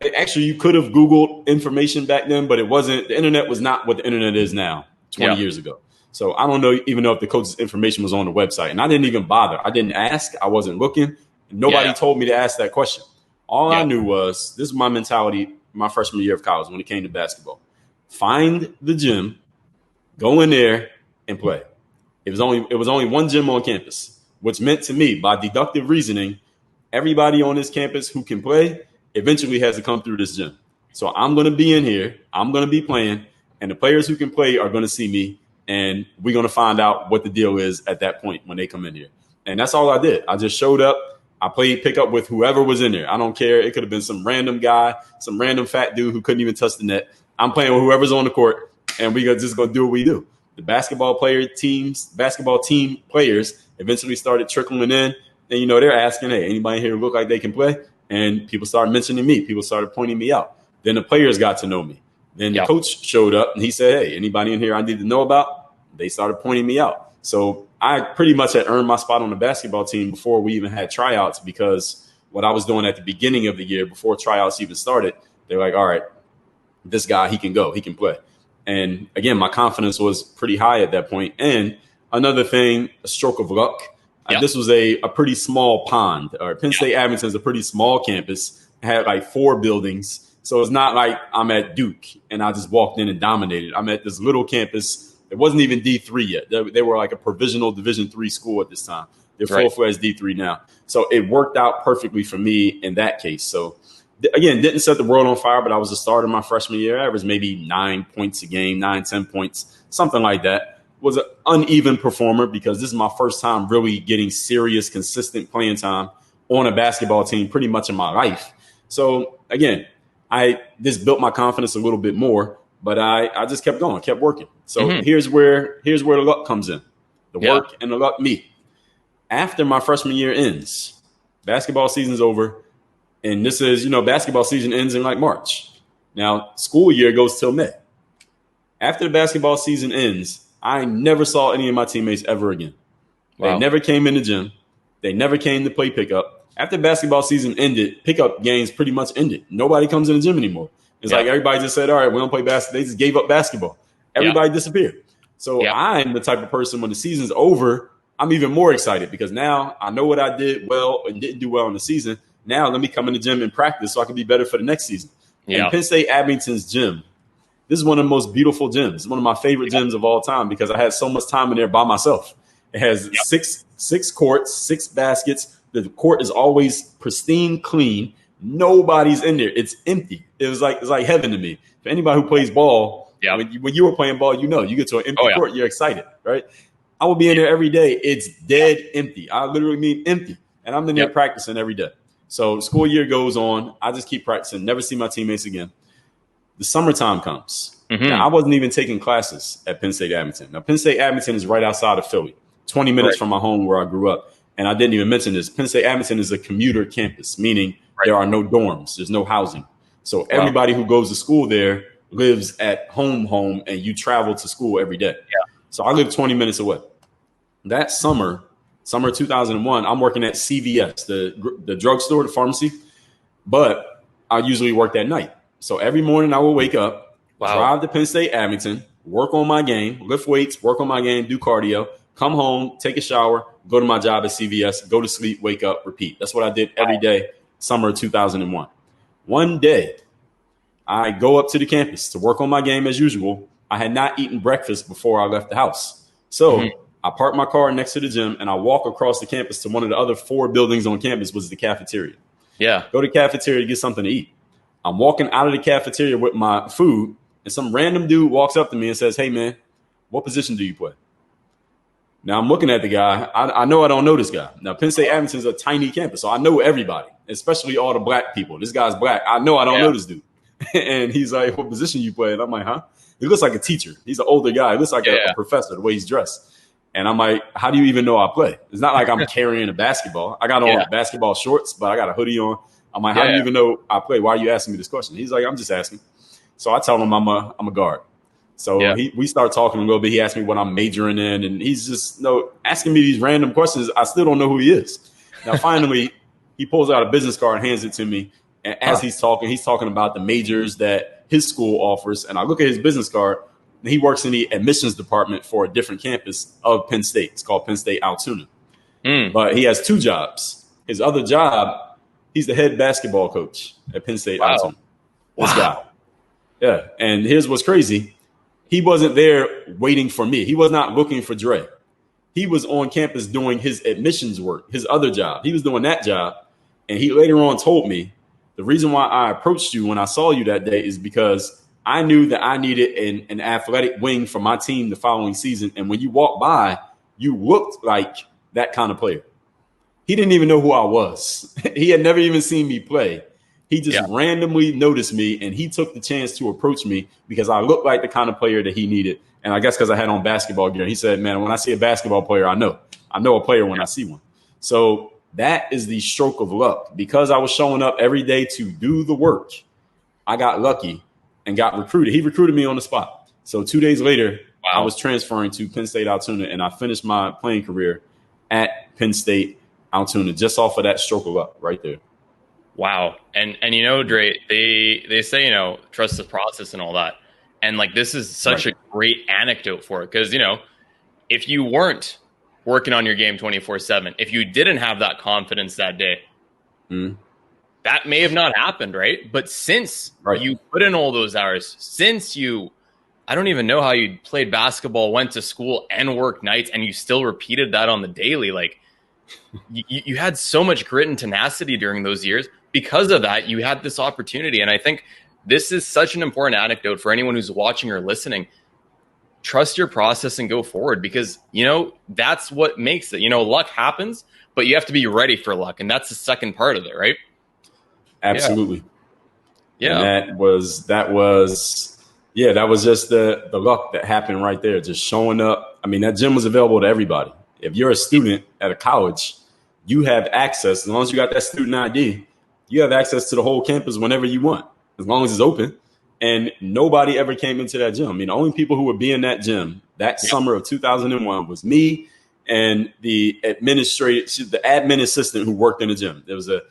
have Googled information back then, but it wasn't. The internet was not what the internet is now 20 years ago. So I don't even know if the coach's information was on the website. And I didn't even bother. I didn't ask. I wasn't looking. Nobody told me to ask that question. All I knew was, this is my mentality my freshman year of college when it came to basketball. Find the gym, go in there, and play. It was only one gym on campus, which meant to me, by deductive reasoning, everybody on this campus who can play eventually has to come through this gym. So I'm going to be in here, I'm going to be playing, and the players who can play are going to see me, and we're going to find out what the deal is at that point when they come in here. And that's all I did. I just showed up. I played pickup with whoever was in there. I don't care. It could have been some random guy, some random fat dude who couldn't even touch the net. I'm playing with whoever's on the court, and we just going to do what we do. The basketball team players eventually started trickling in, and, they're asking, hey, anybody here look like they can play? And people started mentioning me. People started pointing me out. Then the players got to know me. Then the coach showed up, and he said, hey, anybody in here I need to know about? They started pointing me out. So I pretty much had earned my spot on the basketball team before we even had tryouts, because what I was doing at the beginning of the year before tryouts even started, they're like, all right, this guy, he can go, he can play. And again, my confidence was pretty high at that point. And another thing, a stroke of luck. This was a pretty small pond. Penn State Abington is a pretty small campus. It had like 4 buildings. So it's not like I'm at Duke and I just walked in and dominated. I'm at this little campus. It wasn't even D3 yet. They were like a provisional Division III school at this time. They're full-fledged D3 now. So it worked out perfectly for me in that case. So again, didn't set the world on fire, but I was a starter my freshman year. I averaged maybe 9 points a game, 10 points, something like that. Was an uneven performer because this is my first time really getting serious, consistent playing time on a basketball team pretty much in my life. So again, this built my confidence a little bit more, but I just kept going, kept working. So here's where the luck comes in. The work and the luck meet. After my freshman year ends, basketball season's over. And this is, basketball season ends in like March. Now, school year goes till May. After the basketball season ends, I never saw any of my teammates ever again. Wow. They never came in the gym. They never came to play pickup. After basketball season ended, pickup games pretty much ended. Nobody comes in the gym anymore. It's like everybody just said, all right, we don't play basketball. They just gave up basketball. Everybody disappeared. So I'm the type of person when the season's over, I'm even more excited because now I know what I did well and didn't do well in the season. Now let me come in the gym and practice so I can be better for the next season. And Penn State Abington's gym, this is one of the most beautiful gyms. It's one of my favorite gyms of all time because I had so much time in there by myself. It has six courts, 6 baskets. The court is always pristine, clean. Nobody's in there. It's empty. It's like heaven to me. For anybody who plays ball, when you were playing ball, you get to an empty court, you're excited, right? I will be in there every day. It's dead empty. I literally mean empty. And I'm in there practicing every day. So school year goes on. I just keep practicing, never see my teammates again. The summertime comes. Now, I wasn't even taking classes at Penn State Abington. Now, Penn State Abington is right outside of Philly, 20 minutes from my home where I grew up. And I didn't even mention this. Penn State Abington is a commuter campus, meaning there are no dorms. There's no housing. So everybody who goes to school there lives at home, and you travel to school every day. So I live 20 minutes away. That summer 2001, I'm working at CVS, the drugstore, the pharmacy, but I usually worked at night. So every morning I will wake up, drive to Penn State Abington, work on my game, lift weights, work on my game, do cardio, come home, take a shower, go to my job at CVS, go to sleep, wake up, repeat. That's what I did every day, summer 2001. One day, I go up to the campus to work on my game as usual. I had not eaten breakfast before I left the house. So I park my car next to the gym and I walk across the campus to one of the other 4 buildings on campus, was the cafeteria. Go to the cafeteria to get something to eat. I'm walking out of the cafeteria with my food and some random dude walks up to me and says, "Hey man, what position do you play?" Now I'm looking at the guy. I know I don't know this guy. Now Penn State Abington is a tiny campus, so I know everybody, especially all the black people. This guy's black. I know I don't know this dude. And he's like, "What position you play?" And I'm like, "Huh?" He looks like a teacher. He's an older guy. He looks like a professor, the way he's dressed. And I'm like, "How do you even know I play?" It's not like I'm carrying a basketball. I got on basketball shorts, but I got a hoodie on. I'm like, "How do you even know I play? Why are you asking me this question?" He's like, "I'm just asking." So I tell him I'm a guard. So we start talking a little bit. He asked me what I'm majoring in, and he's just asking me these random questions. I still don't know who he is. Now, finally, he pulls out a business card and hands it to me. And as he's talking about the majors that his school offers. And I look at his business card, and he works in the admissions department for a different campus of Penn State. It's called Penn State Altoona. But he has 2 jobs. His other job, he's the head basketball coach at Penn State Altoona. This guy. Yeah. And here's what's crazy. He wasn't there waiting for me. He was not looking for Dre. He was on campus doing his admissions work, his other job. He was doing that job. And he later on told me, the reason why I approached you when I saw you that day is because I knew that I needed an athletic wing for my team the following season. And when you walked by, you looked like that kind of player. He didn't even know who I was. He had never even seen me play. He just randomly noticed me, and he took the chance to approach me because I looked like the kind of player that he needed. And I guess because I had on basketball gear, he said, "Man, when I see a basketball player, I know a player when I see one." So that is the stroke of luck. Because I was showing up every day to do the work, I got lucky and got recruited. He recruited me on the spot. So 2 days later, I was transferring to Penn State Altoona, and I finished my playing career at Penn State Altoona just off of that stroke of luck right there. Wow. And Dre, they say, trust the process and all that. And like, this is such a great anecdote for it. Because, you know, if you weren't working on your game 24/7, if you didn't have that confidence that day, that may have not happened, right? But since you put in all those hours, since I don't even know how you played basketball, went to school and worked nights, and you still repeated that on the daily. Like, you had so much grit and tenacity during those years. Because of that, you had this opportunity. And I think this is such an important anecdote for anyone who's watching or listening. Trust your process and go forward, because, you know, that's what makes it. You know, luck happens, but you have to be ready for luck. And that's the second part of it, right? Absolutely. Yeah. And that was just the luck that happened right there. Just showing up. I mean, that gym was available to everybody. If you're a student at a college, you have access. As long as you got that student ID, you have access to the whole campus whenever you want, as long as it's open. And nobody ever came into that gym. I mean, the only people who would be in that gym that summer of 2001 was me and the admin assistant who worked in the gym. There was a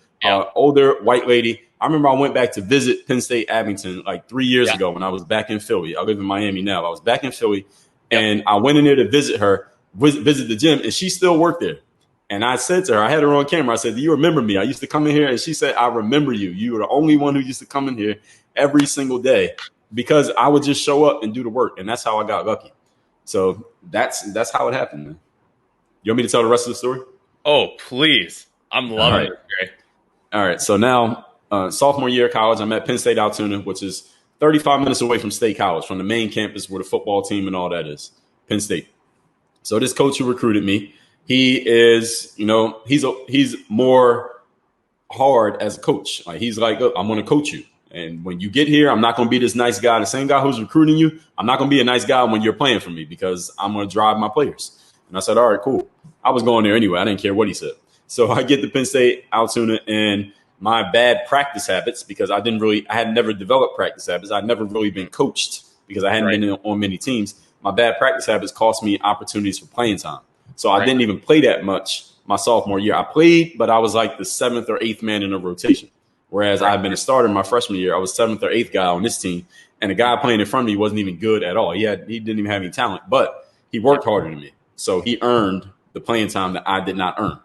older white lady. I remember I went back to visit Penn State Abington like 3 years ago when I was back in Philly. I live in Miami now. I was back in Philly, and I went in there to visit her, visit the gym, and she still worked there. And I said to her, I had her on camera. I said, "Do you remember me? I used to come in here." And she said, "I remember you. You were the only one who used to come in here every single day," because I would just show up and do the work. And that's how I got lucky. So that's how it happened, man. You want me to tell the rest of the story? Oh, please. I'm loving it. Great. All right. So now, sophomore year of college, I'm at Penn State Altoona, which is 35 minutes away from State College, from the main campus where the football team and all that is, Penn State. So this coach who recruited me, he is, you know, he's more hard as a coach. Like, he's like, "Look, I'm going to coach you. And when you get here, I'm not going to be this nice guy. The same guy who's recruiting you, I'm not going to be a nice guy when you're playing for me, because I'm going to drive my players." And I said, "All right, cool." I was going there anyway. I didn't care what he said. So I get to Penn State Altoona, and my bad practice habits, because I had never developed practice habits. I'd never really been coached because I hadn't been on many teams. My bad practice habits cost me opportunities for playing time. So I didn't even play that much my sophomore year. I played, but I was like the 7th or 8th man in a rotation. Whereas I had been a starter my freshman year. I was 7th or 8th guy on this team. And the guy playing in front of me wasn't even good at all. He didn't even have any talent, but he worked harder than me. So he earned the playing time that I did not earn.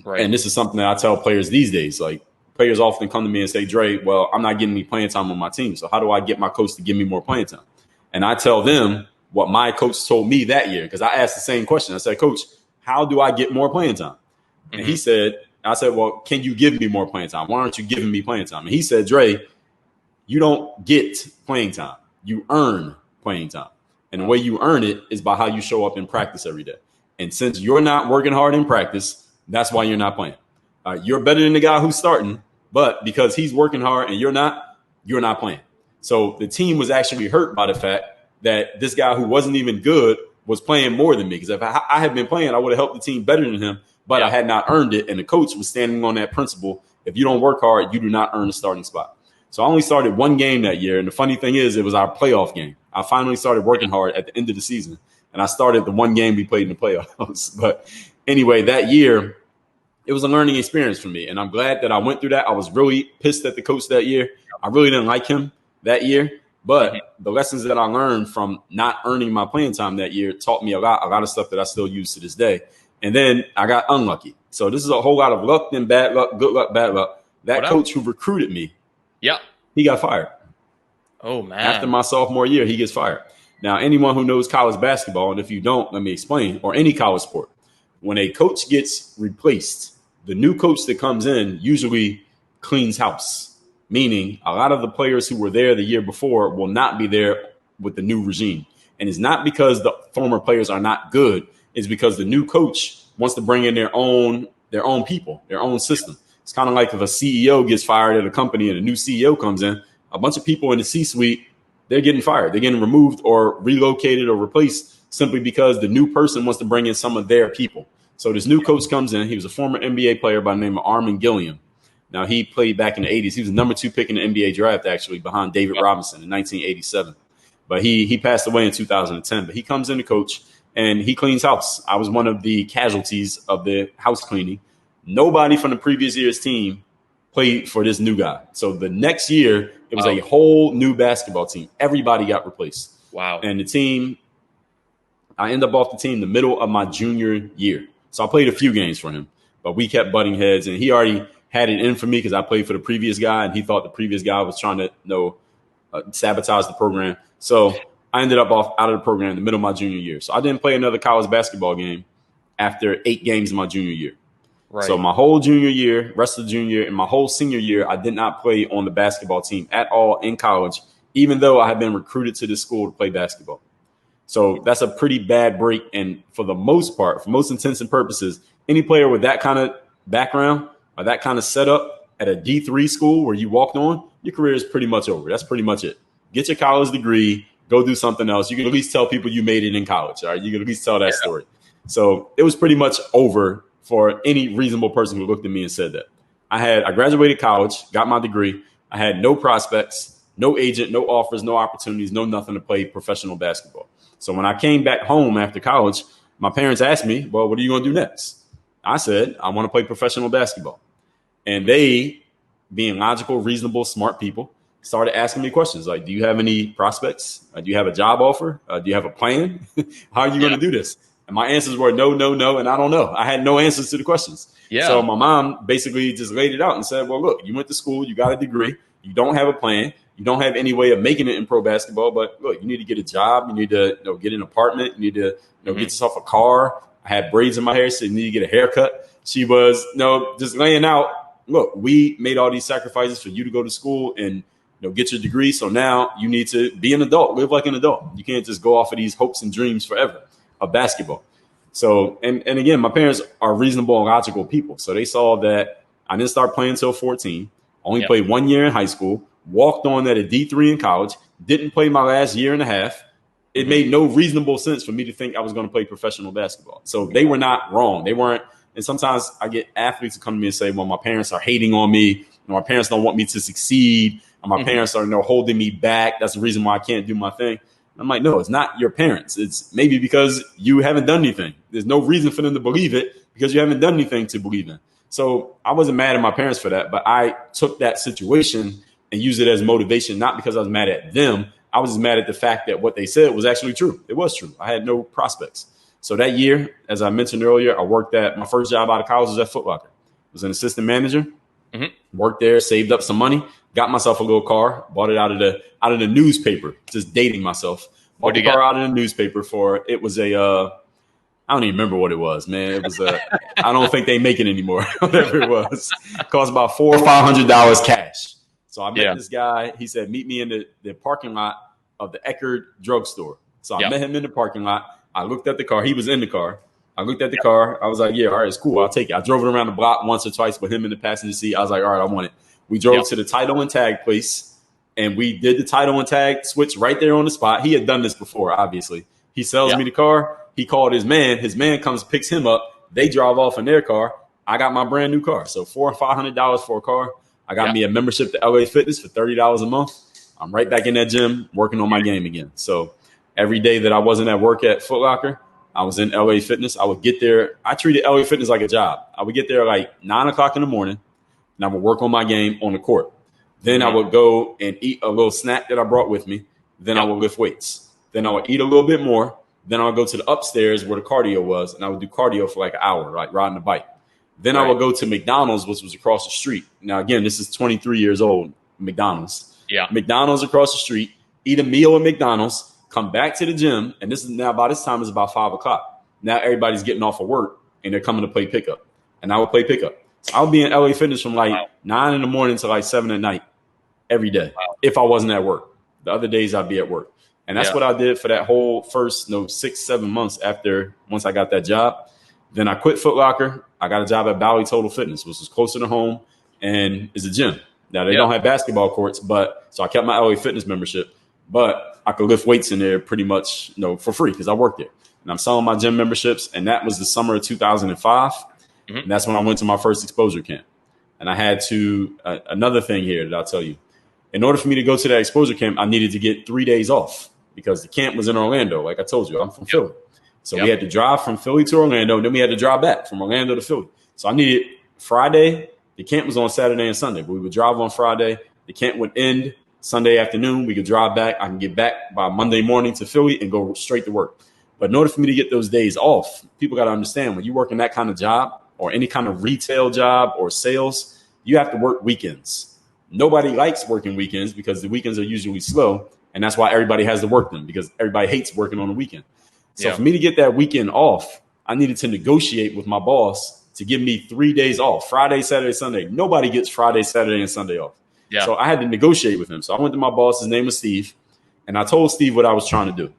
Right. And this is something that I tell players these days. Like, players often come to me and say, "Dre, well, I'm not getting any playing time on my team. So how do I get my coach to give me more playing time?" And I tell them what my coach told me that year, because I asked the same question. I said, "Coach, how do I get more playing time?" And I said, "Well, can you give me more playing time? Why aren't you giving me playing time?" And he said, "Dre, you don't get playing time. You earn playing time. And the way you earn it is by how you show up in practice every day. And since you're not working hard in practice, that's why you're not playing. You're better than the guy who's starting, but because he's working hard and you're not playing." So the team was actually hurt by the fact that this guy who wasn't even good was playing more than me. Because if I had been playing, I would have helped the team better than him, but I had not earned it. And the coach was standing on that principle: if you don't work hard, you do not earn a starting spot. So I only started one game that year. And the funny thing is, it was our playoff game. I finally started working hard at the end of the season, and I started the one game we played in the playoffs. But anyway, that year, it was a learning experience for me. And I'm glad that I went through that. I was really pissed at the coach that year. I really didn't like him that year. But the lessons that I learned from not earning my playing time that year taught me a lot of stuff that I still use to this day. And then I got unlucky. So this is a whole lot of luck, then bad luck, good luck, bad luck. That coach who recruited me, he got fired. Oh, man. After my sophomore year, he gets fired. Now, anyone who knows college basketball, and if you don't, let me explain, or any college sport, when a coach gets replaced, the new coach that comes in usually cleans house, meaning a lot of the players who were there the year before will not be there with the new regime. And it's not because the former players are not good. It's because the new coach wants to bring in their own people, their own system. It's kind of like if a CEO gets fired at a company and a new CEO comes in, a bunch of people in the C-suite, they're getting fired. They're getting removed or relocated or replaced simply because the new person wants to bring in some of their people. So this new coach comes in. He was a former NBA player by the name of Armin Gilliam. Now, he played back in the 80s. He was the number 2 pick in the NBA draft, actually, behind David Robinson in 1987. But he passed away in 2010. But he comes in to coach, and he cleans house. I was one of the casualties of the house cleaning. Nobody from the previous year's team played for this new guy. So the next year, It was a whole new basketball team. Everybody got replaced. Wow. And the team, I ended up off the team the middle of my junior year. So I played a few games for him, but we kept butting heads. And he already had it in for me because I played for the previous guy, and he thought the previous guy was trying to sabotage the program. So I ended up out of the program in the middle of my junior year. So I didn't play another college basketball game after 8 games in my junior year. Right. So my whole junior year, rest of the junior year, and my whole senior year, I did not play on the basketball team at all in college, even though I had been recruited to this school to play basketball. So that's a pretty bad break. And for the most part, for most intents and purposes, any player with that kind of background or that kind of setup at a D3 school where you walked on, your career is pretty much over. That's pretty much it. Get your college degree, go do something else. You can at least tell people you made it in college. All right. You can at least tell that story. So it was pretty much over for any reasonable person who looked at me and said that. I graduated college, got my degree. I had no prospects, no agent, no offers, no opportunities, no nothing to play professional basketball. So when I came back home after college, my parents asked me, well, what are you going to do next? I said, I want to play professional basketball. And they, being logical, reasonable, smart people, started asking me questions like, do you have any prospects? Do you have a job offer? Do you have a plan? How are you going to do this? And my answers were no, and I don't know. I had no answers to the questions. Yeah. So my mom basically just laid it out and said, well, look, you went to school, you got a degree, you don't have a plan, you don't have any way of making it in pro basketball, but look, you need to get a job, you need to get an apartment, you need to get yourself a car. I had braids in my hair, so you need to get a haircut. She was just laying out, look, we made all these sacrifices for you to go to school and get your degree. So now you need to be an adult, live like an adult. You can't just go off of these hopes and dreams forever of basketball. So, and again, my parents are reasonable and logical people. So they saw that I didn't start playing until 14, only played 1 year in high school, walked on at a D3 in college, didn't play my last year and a half. It made no reasonable sense for me to think I was going to play professional basketball. So they were not wrong. They weren't. And sometimes I get athletes who come to me and say, well, my parents are hating on me. My parents don't want me to succeed. And my parents are holding me back. That's the reason why I can't do my thing. I'm like, no, it's not your parents. It's maybe because you haven't done anything. There's no reason for them to believe it because you haven't done anything to believe in. So I wasn't mad at my parents for that, but I took that situation and used it as motivation, not because I was mad at them. I was just mad at the fact that what they said was actually true. It was true. I had no prospects. So that year, as I mentioned earlier, I worked at my first job out of college was at Foot Locker. I was an assistant manager, worked there, saved up some money, got myself a little car, bought it out of the newspaper, just dating myself. Bought the car out of the newspaper it was a, I don't even remember what it was, man. It was I don't think they make it anymore, whatever it was. It cost about $400 or $500 cash. So I met this guy. He said, meet me in the parking lot of the Eckerd drugstore. So I met him in the parking lot. I looked at the car. He was in the car. I looked at the car. I was like, yeah, all right, it's cool. I'll take it. I drove it around the block once or twice with him in the passenger seat. I was like, all right, I want it. We drove to the title and tag place, and we did the title and tag switch right there on the spot. He had done this before, obviously. He sells me the car. He called his man. His man comes, picks him up. They drive off in their car. I got my brand new car. So $400 or $500 for a car. I got me a membership to LA Fitness for $30 a month. I'm right back in that gym working on my game again. So every day that I wasn't at work at Foot Locker, I was in LA Fitness. I would get there. I treated LA Fitness like a job. I would get there like 9 o'clock in the morning, and I would work on my game on the court. Then I would go and eat a little snack that I brought with me. Then I would lift weights. Then I would eat a little bit more. Then I would go to the upstairs where the cardio was, and I would do cardio for like an hour, like riding the bike. Then I would go to McDonald's, which was across the street. Now, again, this is 23 years old, McDonald's. Yeah. McDonald's across the street, eat a meal at McDonald's, come back to the gym. And this is now, by this time, it's about 5 o'clock. Now everybody's getting off of work, and they're coming to play pickup. And I would play pickup. So I would be in LA Fitness from like 9 in the morning to like 7 at night every day if I wasn't at work. The other days I'd be at work. And that's what I did for that whole first 6-7 months once I got that job. Then I quit Foot Locker. I got a job at Bowie Total Fitness, which was closer to home and is a gym. Now, they don't have basketball courts, so I kept my LA Fitness membership, but I could lift weights in there pretty much for free because I worked there. And I'm selling my gym memberships, and that was the summer of 2005. And that's when I went to my first exposure camp. And I had to another thing here that I'll tell you. In order for me to go to that exposure camp, I needed to get 3 days off because the camp was in Orlando. Like I told you, I'm from Philly. So we had to drive from Philly to Orlando, and then we had to drive back from Orlando to Philly. So I needed Friday. The camp was on Saturday and Sunday, but we would drive on Friday. The camp would end Sunday afternoon, we could drive back. I can get back by Monday morning to Philly and go straight to work. But in order for me to get those days off, people got to understand when you work in that kind of job or any kind of retail job or sales, you have to work weekends. Nobody likes working weekends because the weekends are usually slow. And that's why everybody has to work them, because everybody hates working on the weekend. So for me to get that weekend off, I needed to negotiate with my boss to give me 3 days off, Friday, Saturday, Sunday. Nobody gets Friday, Saturday, and Sunday off. Yeah. So I had to negotiate with him. So I went to my boss, his name was Steve, and I told Steve what I was trying to do.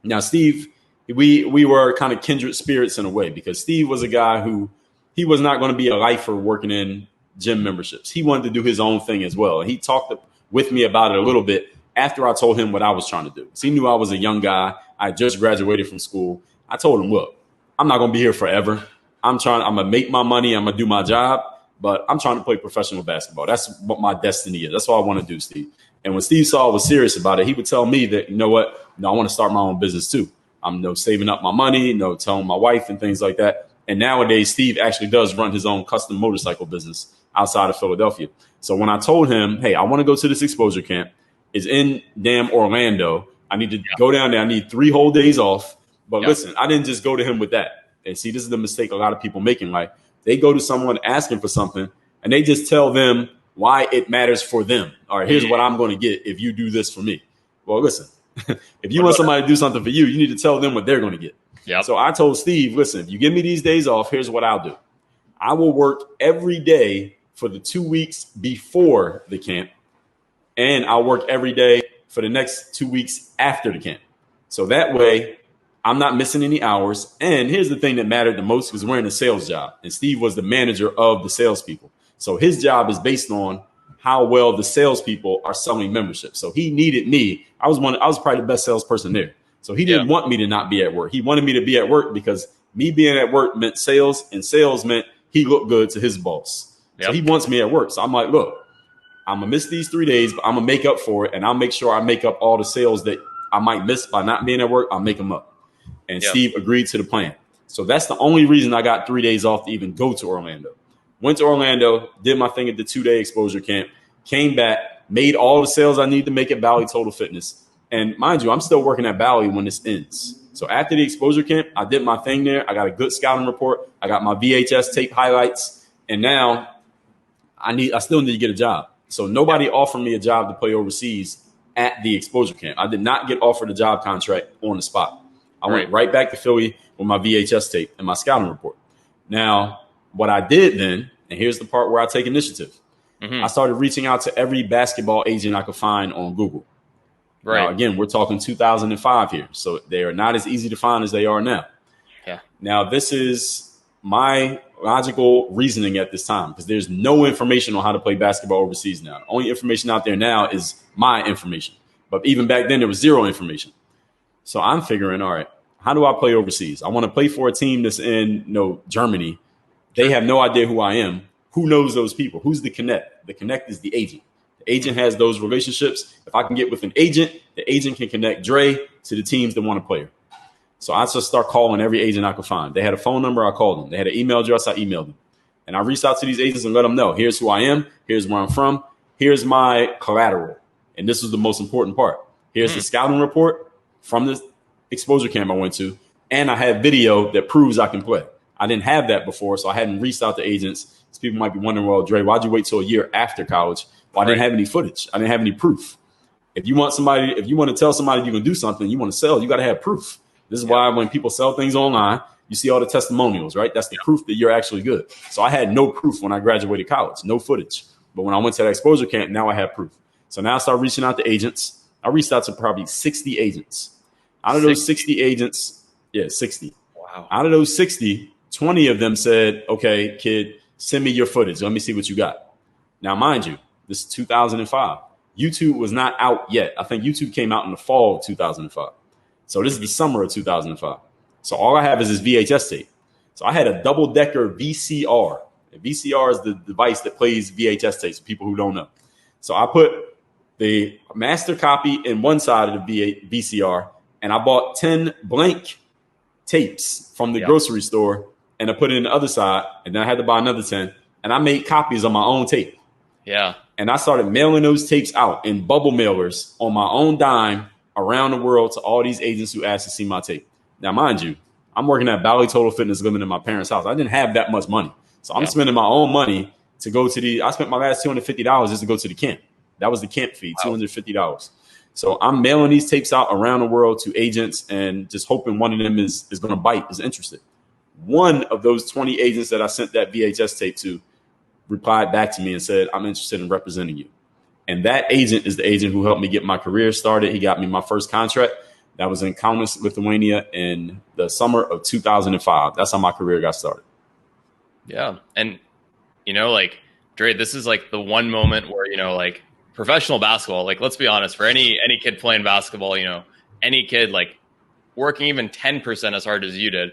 Now, Steve, we were kind of kindred spirits in a way, because Steve was a guy who he was not going to be a lifer working in gym memberships. He wanted to do his own thing as well. And he talked with me about it a little bit after I told him what I was trying to do. So he knew I was a young guy. I just graduated from school. I told him, look, I'm not going to be here forever. I'm going to make my money. I'm going to do my job, but I'm trying to play professional basketball. That's what my destiny is. That's what I want to do, Steve. And when Steve saw I was serious about it, he would tell me that, you know what, I want to start my own business too. I'm saving up my money, telling my wife and things like that. And nowadays, Steve actually does run his own custom motorcycle business outside of Philadelphia. So when I told him, hey, I want to go to this exposure camp, it's in damn Orlando. I need to go down there. I need 3 whole days off. But listen, I didn't just go to him with that. And see, this is the mistake a lot of people make in life. They go to someone asking for something and they just tell them why it matters for them. All right, here's what I'm going to get if you do this for me. Well, listen, if you want somebody to do something for you, you need to tell them what they're going to get. Yep. So I told Steve, listen, if you give me these days off, here's what I'll do. I will work every day for the 2 weeks before the camp, and I'll work every day for the next 2 weeks after the camp. So that way I'm not missing any hours. And here's the thing that mattered the most, because we're in a sales job and Steve was the manager of the salespeople. So his job is based on how well the salespeople are selling memberships. So he needed me. I was probably the best salesperson there. So he didn't want me to not be at work. He wanted me to be at work because me being at work meant sales, and sales meant he looked good to his boss. Yep. So he wants me at work. So I'm like, look, I'm going to miss these 3 days, but I'm going to make up for it. And I'll make sure I make up all the sales that I might miss by not being at work. I'll make them up. And Steve agreed to the plan. So that's the only reason I got 3 days off to even go to Orlando. Went to Orlando, did my thing at the 2-day exposure camp, came back, made all the sales I need to make at Bally Total Fitness. And mind you, I'm still working at Bally when this ends. So after the exposure camp, I did my thing there. I got a good scouting report. I got my VHS tape highlights. And now I still need to get a job. So nobody offered me a job to play overseas at the exposure camp. I did not get offered a job contract on the spot. I went right back to Philly with my VHS tape and my scouting report. Now, what I did then, and here's the part where I take initiative. I started reaching out to every basketball agent I could find on Google. Right. Now, again, we're talking 2005 here. So they are not as easy to find as they are now. Yeah. Now, this is my logical reasoning at this time, because there's no information on how to play basketball overseas now. The only information out there now is my information. But even back then, there was zero information. So I'm figuring, all right, how do I play overseas? I want to play for a team that's in Germany. They have no idea who I am. Who knows those people? Who's the connect? The connect is the agent. The agent has those relationships. If I can get with an agent, the agent can connect Dre to the teams that want to play her. So I just start calling every agent I could find. They had a phone number, I called them. They had an email address, I emailed them. And I reached out to these agents and let them know, here's who I am, here's where I'm from, here's my collateral. And this was the most important part. Here's the scouting report from the exposure camp I went to, and I have video that proves I can play. I didn't have that before, so I hadn't reached out to agents. So people might be wondering, well, Dre, why'd you wait till a year after college? Well, I didn't have any footage. I didn't have any proof. If you want to tell somebody you can do something, you want to sell, you got to have proof. This is why when people sell things online, you see all the testimonials, right? That's the proof that you're actually good. So I had no proof when I graduated college, no footage. But when I went to that exposure camp, now I have proof. So now I start reaching out to agents. I reached out to probably 60 agents. Out of those 60 agents, 60. Wow. Out of those 60, 20 of them said, okay, kid, send me your footage. Let me see what you got. Now, mind you, this is 2005. YouTube was not out yet. I think YouTube came out in the fall of 2005. So this is the summer of 2005. So all I have is this VHS tape. So I had a double-decker VCR. A VCR is the device that plays VHS tapes for people who don't know. So I put the master copy in one side of the VCR, and I bought 10 blank tapes from the grocery store, and I put it in the other side, and then I had to buy another 10, and I made copies of my own tape. Yeah. And I started mailing those tapes out in bubble mailers on my own dime around the world to all these agents who asked to see my tape. Now, mind you, I'm working at Valley Total Fitness living in my parents' house. I didn't have that much money. So I'm spending my own money to go to I spent my last $250 just to go to the camp. That was the camp fee, $250. So I'm mailing these tapes out around the world to agents and just hoping one of them is going to bite, is interested. One of those 20 agents that I sent that VHS tape to replied back to me and said, I'm interested in representing you. And that agent is the agent who helped me get my career started. He got me my first contract. That was in Toughness, Lithuania in the summer of 2005. That's how my career got started. Yeah. And, like, Dre, this is like the one moment where, like professional basketball, like, let's be honest, for any kid playing basketball, any kid like working even 10% as hard as you did,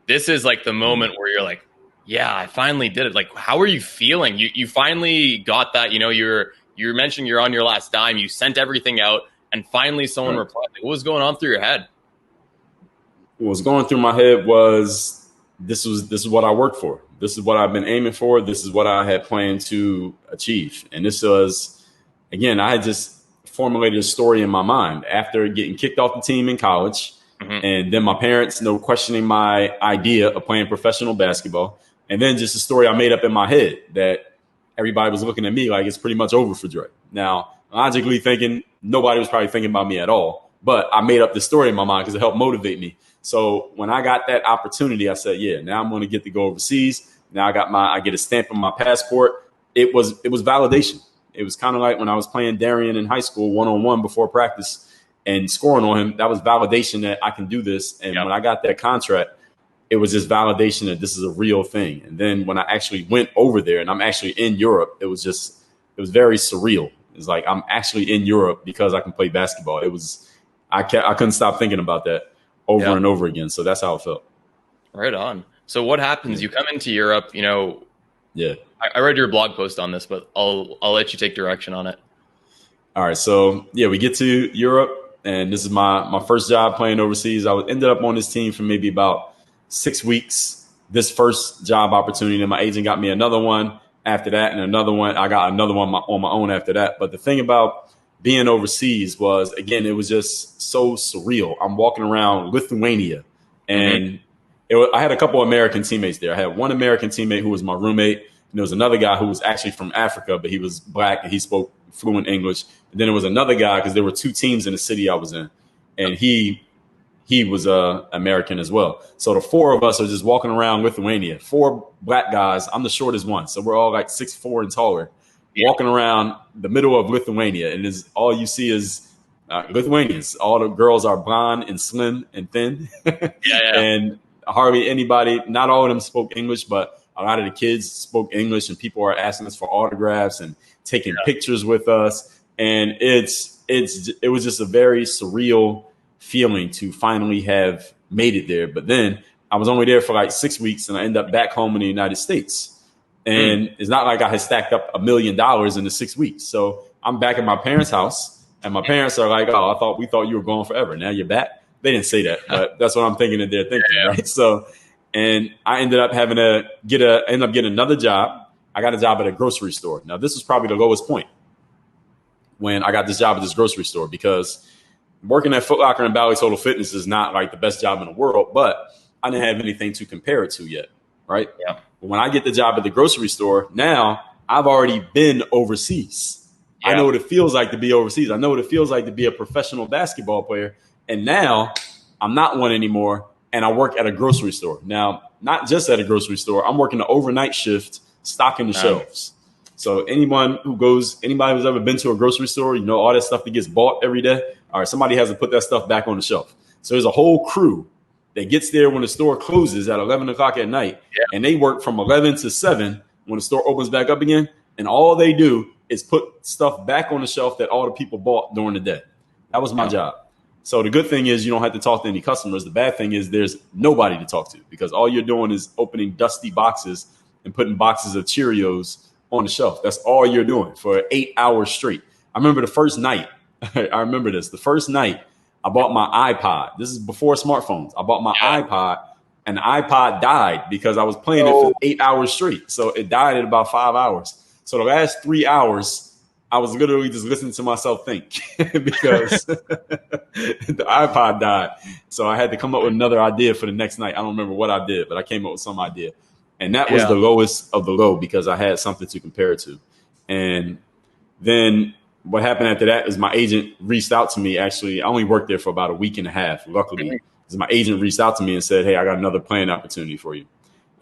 this is like the moment where you're like, yeah, I finally did it. Like, how are you feeling? You finally got that, you mentioned you're on your last dime. You sent everything out and finally someone replied. Like, what was going on through your head? What was going through my head was this is what I worked for. This is what I've been aiming for. This is what I had planned to achieve. And this was, again, I had just formulated a story in my mind after getting kicked off the team in college. Mm-hmm. And then my parents, questioning my idea of playing professional basketball. And then just a story I made up in my head that everybody was looking at me like it's pretty much over for Dre. Now, logically thinking, nobody was probably thinking about me at all. But I made up the story in my mind because it helped motivate me. So when I got that opportunity, I said, yeah, now I'm going to get to go overseas. Now I get a stamp on my passport. It was validation. It was kind of like when I was playing Darian in high school, 1-on-1 before practice and scoring on him. That was validation that I can do this. And when I got that contract, it was just validation that this is a real thing. And then when I actually went over there and I'm actually in Europe, it was very surreal. It's like I'm actually in Europe because I can play basketball. I couldn't stop thinking about that over and over again. So that's how it felt. Right on. So what happens? You come into Europe, Yeah. I read your blog post on this, but I'll let you take direction on it. All right. So yeah, we get to Europe and this is my first job playing overseas. I ended up on this team for maybe about 6 weeks. This first job opportunity, and my agent got me another one after that and another one. I got another one on my own after that. But the thing about being overseas was, again, it was just so surreal. I'm walking around Lithuania and I had a couple American teammates there. I had one American teammate who was my roommate. And there was another guy who was actually from Africa, but he was black and he spoke fluent English. And then there was another guy because there were two teams in the city I was in. And he was American as well. So the four of us are just walking around Lithuania, 4 black guys. I'm the shortest one. So we're all like 6'4" and taller, walking around the middle of Lithuania. And all you see is Lithuanians. All the girls are blonde and slim and thin. And hardly anybody, not all of them spoke English, but a lot of the kids spoke English and people are asking us for autographs and taking pictures with us. And it was just a very surreal feeling to finally have made it there. But then I was only there for like 6 weeks and I ended up back home in the United States. And it's not like I had stacked up $1 million in the 6 weeks. So I'm back at my parents' house and my parents are like, oh, we thought you were gone forever. Now you're back. They didn't say that, but that's what I'm thinking that they're thinking, right? So, and I ended up having to end up getting another job. I got a job at a grocery store. Now, this was probably the lowest point when I got this job at this grocery store because working at Foot Locker and Valley Total Fitness is not like the best job in the world, but I didn't have anything to compare it to yet, right? Yeah. But when I get the job at the grocery store, now I've already been overseas. Yeah. I know what it feels like to be overseas. I know what it feels like to be a professional basketball player. And now I'm not one anymore. And I work at a grocery store. Now, not just at a grocery store. I'm working the overnight shift, stocking the shelves. So anybody who's ever been to a grocery store, all that stuff that gets bought every day. All right, somebody has to put that stuff back on the shelf. So there's a whole crew that gets there when the store closes at 11 o'clock at night. Yeah. And they work from 11 to 7 when the store opens back up again. And all they do is put stuff back on the shelf that all the people bought during the day. That was my job. So the good thing is you don't have to talk to any customers. The bad thing is there's nobody to talk to because all you're doing is opening dusty boxes and putting boxes of Cheerios on the shelf. That's all you're doing for 8 hours straight. I remember the first night. I remember this. The first night I bought my iPod. This is before smartphones. I bought my iPod and the iPod died because I was playing it for 8 hours straight. So it died in about 5 hours. So the last 3 hours, I was literally just listening to myself think because the iPod died. So I had to come up with another idea for the next night. I don't remember what I did, but I came up with some idea. And that was the lowest of the low because I had something to compare it to. And then what happened after that is my agent reached out to me. Actually, I only worked there for about a week and a half, luckily, because my agent reached out to me and said, hey, I got another playing opportunity for you.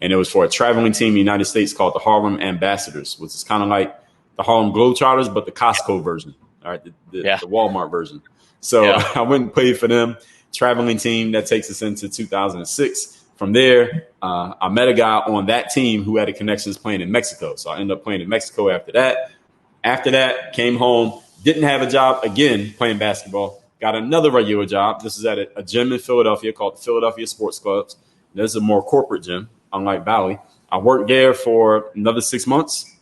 And it was for a traveling team in the United States called the Harlem Ambassadors, which is kind of like the Harlem Globetrotters, but the Costco version, all right, the Walmart version. So I went and played for them, traveling team that takes us into 2006. From there, I met a guy on that team who had a connections playing in Mexico. So I ended up playing in Mexico after that. After that, came home, didn't have a job again playing basketball, got another regular job. This is at a gym in Philadelphia called the Philadelphia Sports Clubs. This is a more corporate gym, unlike Valley. I worked there for another 6 months.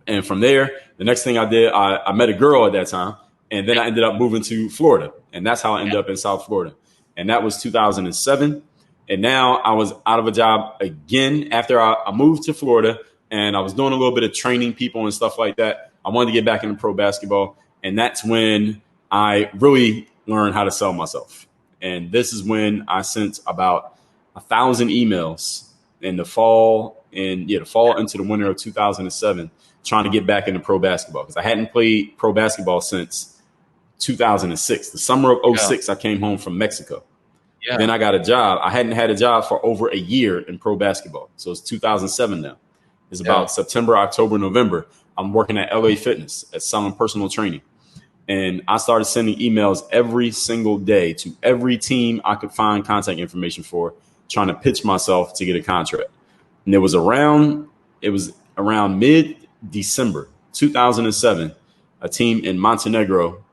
And from there, the next thing I did, I met a girl at that time. And then I ended up moving to Florida. And that's how I ended up in South Florida. And that was 2007. And now I was out of a job again after I moved to Florida. And I was doing a little bit of training people and stuff like that. I wanted to get back into pro basketball. And that's when I really learned how to sell myself. And this is when I sent about 1,000 emails in the fall into the winter of 2007, trying to get back into pro basketball because I hadn't played pro basketball since 2006. The summer of 2006, I came home from Mexico. Yeah. Then I got a job. I hadn't had a job for over a year in pro basketball. So it's 2007 now. It's about September, October, November. I'm working at LA Fitness at selling personal training. And I started sending emails every single day to every team I could find contact information for, trying to pitch myself to get a contract. And it was around mid-December 2007, a team in Montenegro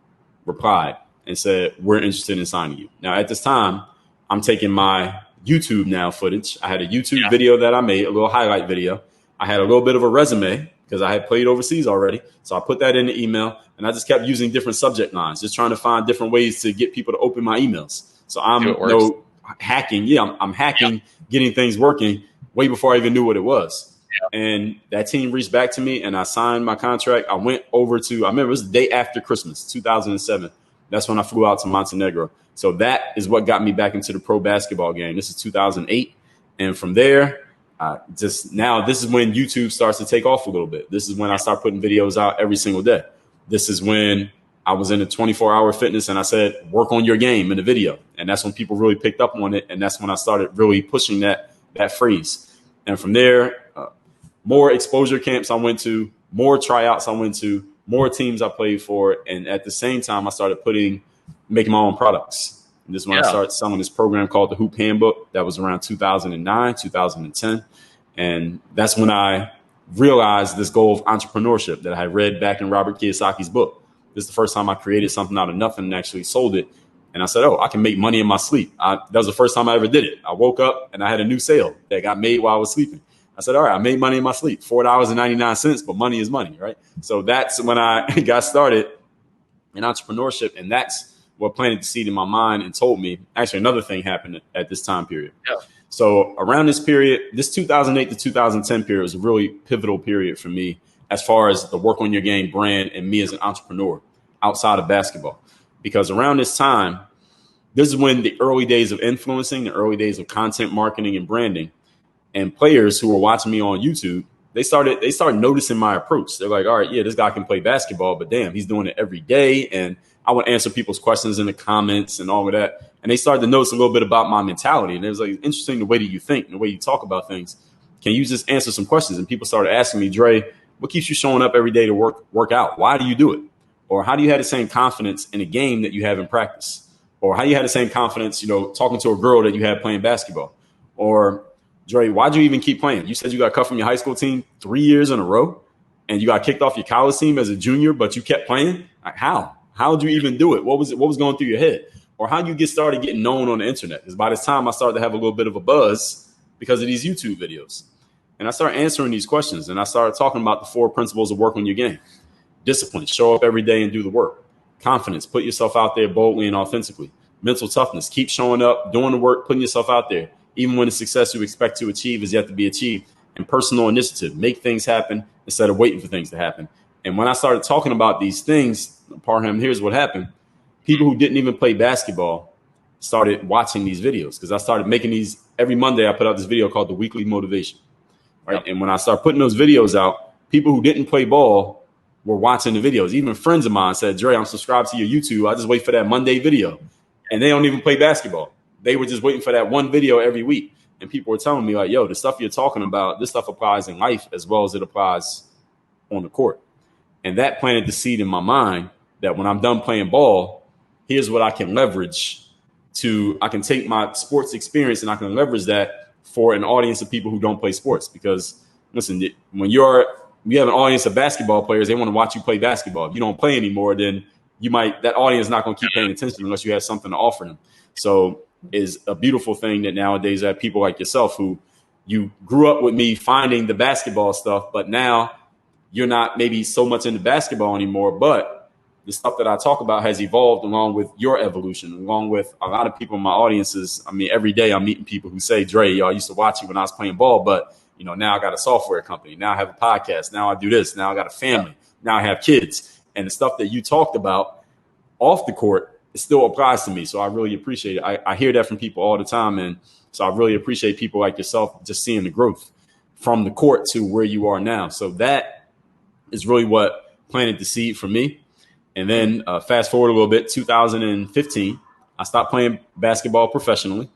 replied and said, we're interested in signing you. Now, at this time, I'm taking my YouTube now footage. I had a YouTube video that I made, a little highlight video. I had a little bit of a resume because I had played overseas already. So I put that in the email and I just kept using different subject lines, just trying to find different ways to get people to open my emails. So I'm hacking. Yeah, I'm hacking, getting things working way before I even knew what it was. Yeah. And that team reached back to me and I signed my contract. I went over to, I remember it was the day after Christmas, 2007. That's when I flew out to Montenegro. So that is what got me back into the pro basketball game. This is 2008. And from there, this is when YouTube starts to take off a little bit. This is when I start putting videos out every single day. This is when I was in a 24-hour fitness and I said, work on your game in the video. And that's when people really picked up on it. And that's when I started really pushing that phrase. And from there, more exposure camps I went to, more tryouts I went to, more teams I played for. And at the same time, I started making my own products. And this is when I started selling this program called the Hoop Handbook. That was around 2009, 2010. And that's when I realized this goal of entrepreneurship that I read back in Robert Kiyosaki's book. This is the first time I created something out of nothing and actually sold it. And I said, I can make money in my sleep. That was the first time I ever did it. I woke up and I had a new sale that got made while I was sleeping. I said, all right, I made money in my sleep, $4.99, but money is money, right? So that's when I got started in entrepreneurship. And that's what planted the seed in my mind and told me, actually, another thing happened at this time period. Yeah. So around this period, this 2008 to 2010 period was a really pivotal period for me as far as the work on your game brand and me as an entrepreneur outside of basketball. Because around this time, this is when the early days of influencing, the early days of content marketing and branding, and players who were watching me on YouTube, they started noticing my approach. They're like, all right, yeah, this guy can play basketball, but damn, he's doing it every day. And I would answer people's questions in the comments and all of that. And they started to notice a little bit about my mentality. And it was like, interesting the way that you think and the way you talk about things. Can you just answer some questions? And people started asking me, Dre, what keeps you showing up every day to work out? Why do you do it? Or how do you have the same confidence in a game that you have in practice? Or how do you have the same confidence, talking to a girl that you had playing basketball? Or, Dre, why'd you even keep playing? You said you got cut from your high school team 3 years in a row and you got kicked off your college team as a junior, but you kept playing? Like, how? How'd you even do it? What was going through your head? Or how you get started getting known on the internet? Because by this time I started to have a little bit of a buzz because of these YouTube videos. And I started answering these questions and I started talking about the 4 principles of work on your game. Discipline, show up every day and do the work. Confidence, put yourself out there boldly and authentically. Mental toughness, keep showing up, doing the work, putting yourself out there, even when the success you expect to achieve is yet to be achieved. And personal initiative, make things happen instead of waiting for things to happen. And when I started talking about these things, Parham, here's what happened. People who didn't even play basketball started watching these videos because I started making these every Monday. I put out this video called The Weekly Motivation. Right. Yep. And when I started putting those videos out, people who didn't play ball were watching the videos. Even friends of mine said, Dre, I'm subscribed to your YouTube. I just wait for that Monday video. And they don't even play basketball. They were just waiting for that one video every week. And people were telling me like, yo, the stuff you're talking about, this stuff applies in life as well as it applies on the court. And that planted the seed in my mind that when I'm done playing ball, here's what I can leverage I can take my sports experience and I can leverage that for an audience of people who don't play sports. Because listen, when you have an audience of basketball players, they want to watch you play basketball. If you don't play anymore, then that audience is not going to keep paying attention unless you have something to offer them. So it's a beautiful thing that nowadays I have people like yourself who you grew up with me finding the basketball stuff, but now you're not maybe so much into basketball anymore, but the stuff that I talk about has evolved along with your evolution, along with a lot of people in my audiences. I mean, every day I'm meeting people who say, Dre, I used to watch you when I was playing ball, but now I got a software company. Now I have a podcast. Now I do this. Now I got a family. Now I have kids. And the stuff that you talked about off the court, it still applies to me. So I really appreciate it. I hear that from people all the time. And so I really appreciate people like yourself just seeing the growth from the court to where you are now. So that is really what planted the seed for me. And then fast forward a little bit, 2015, I stopped playing basketball professionally.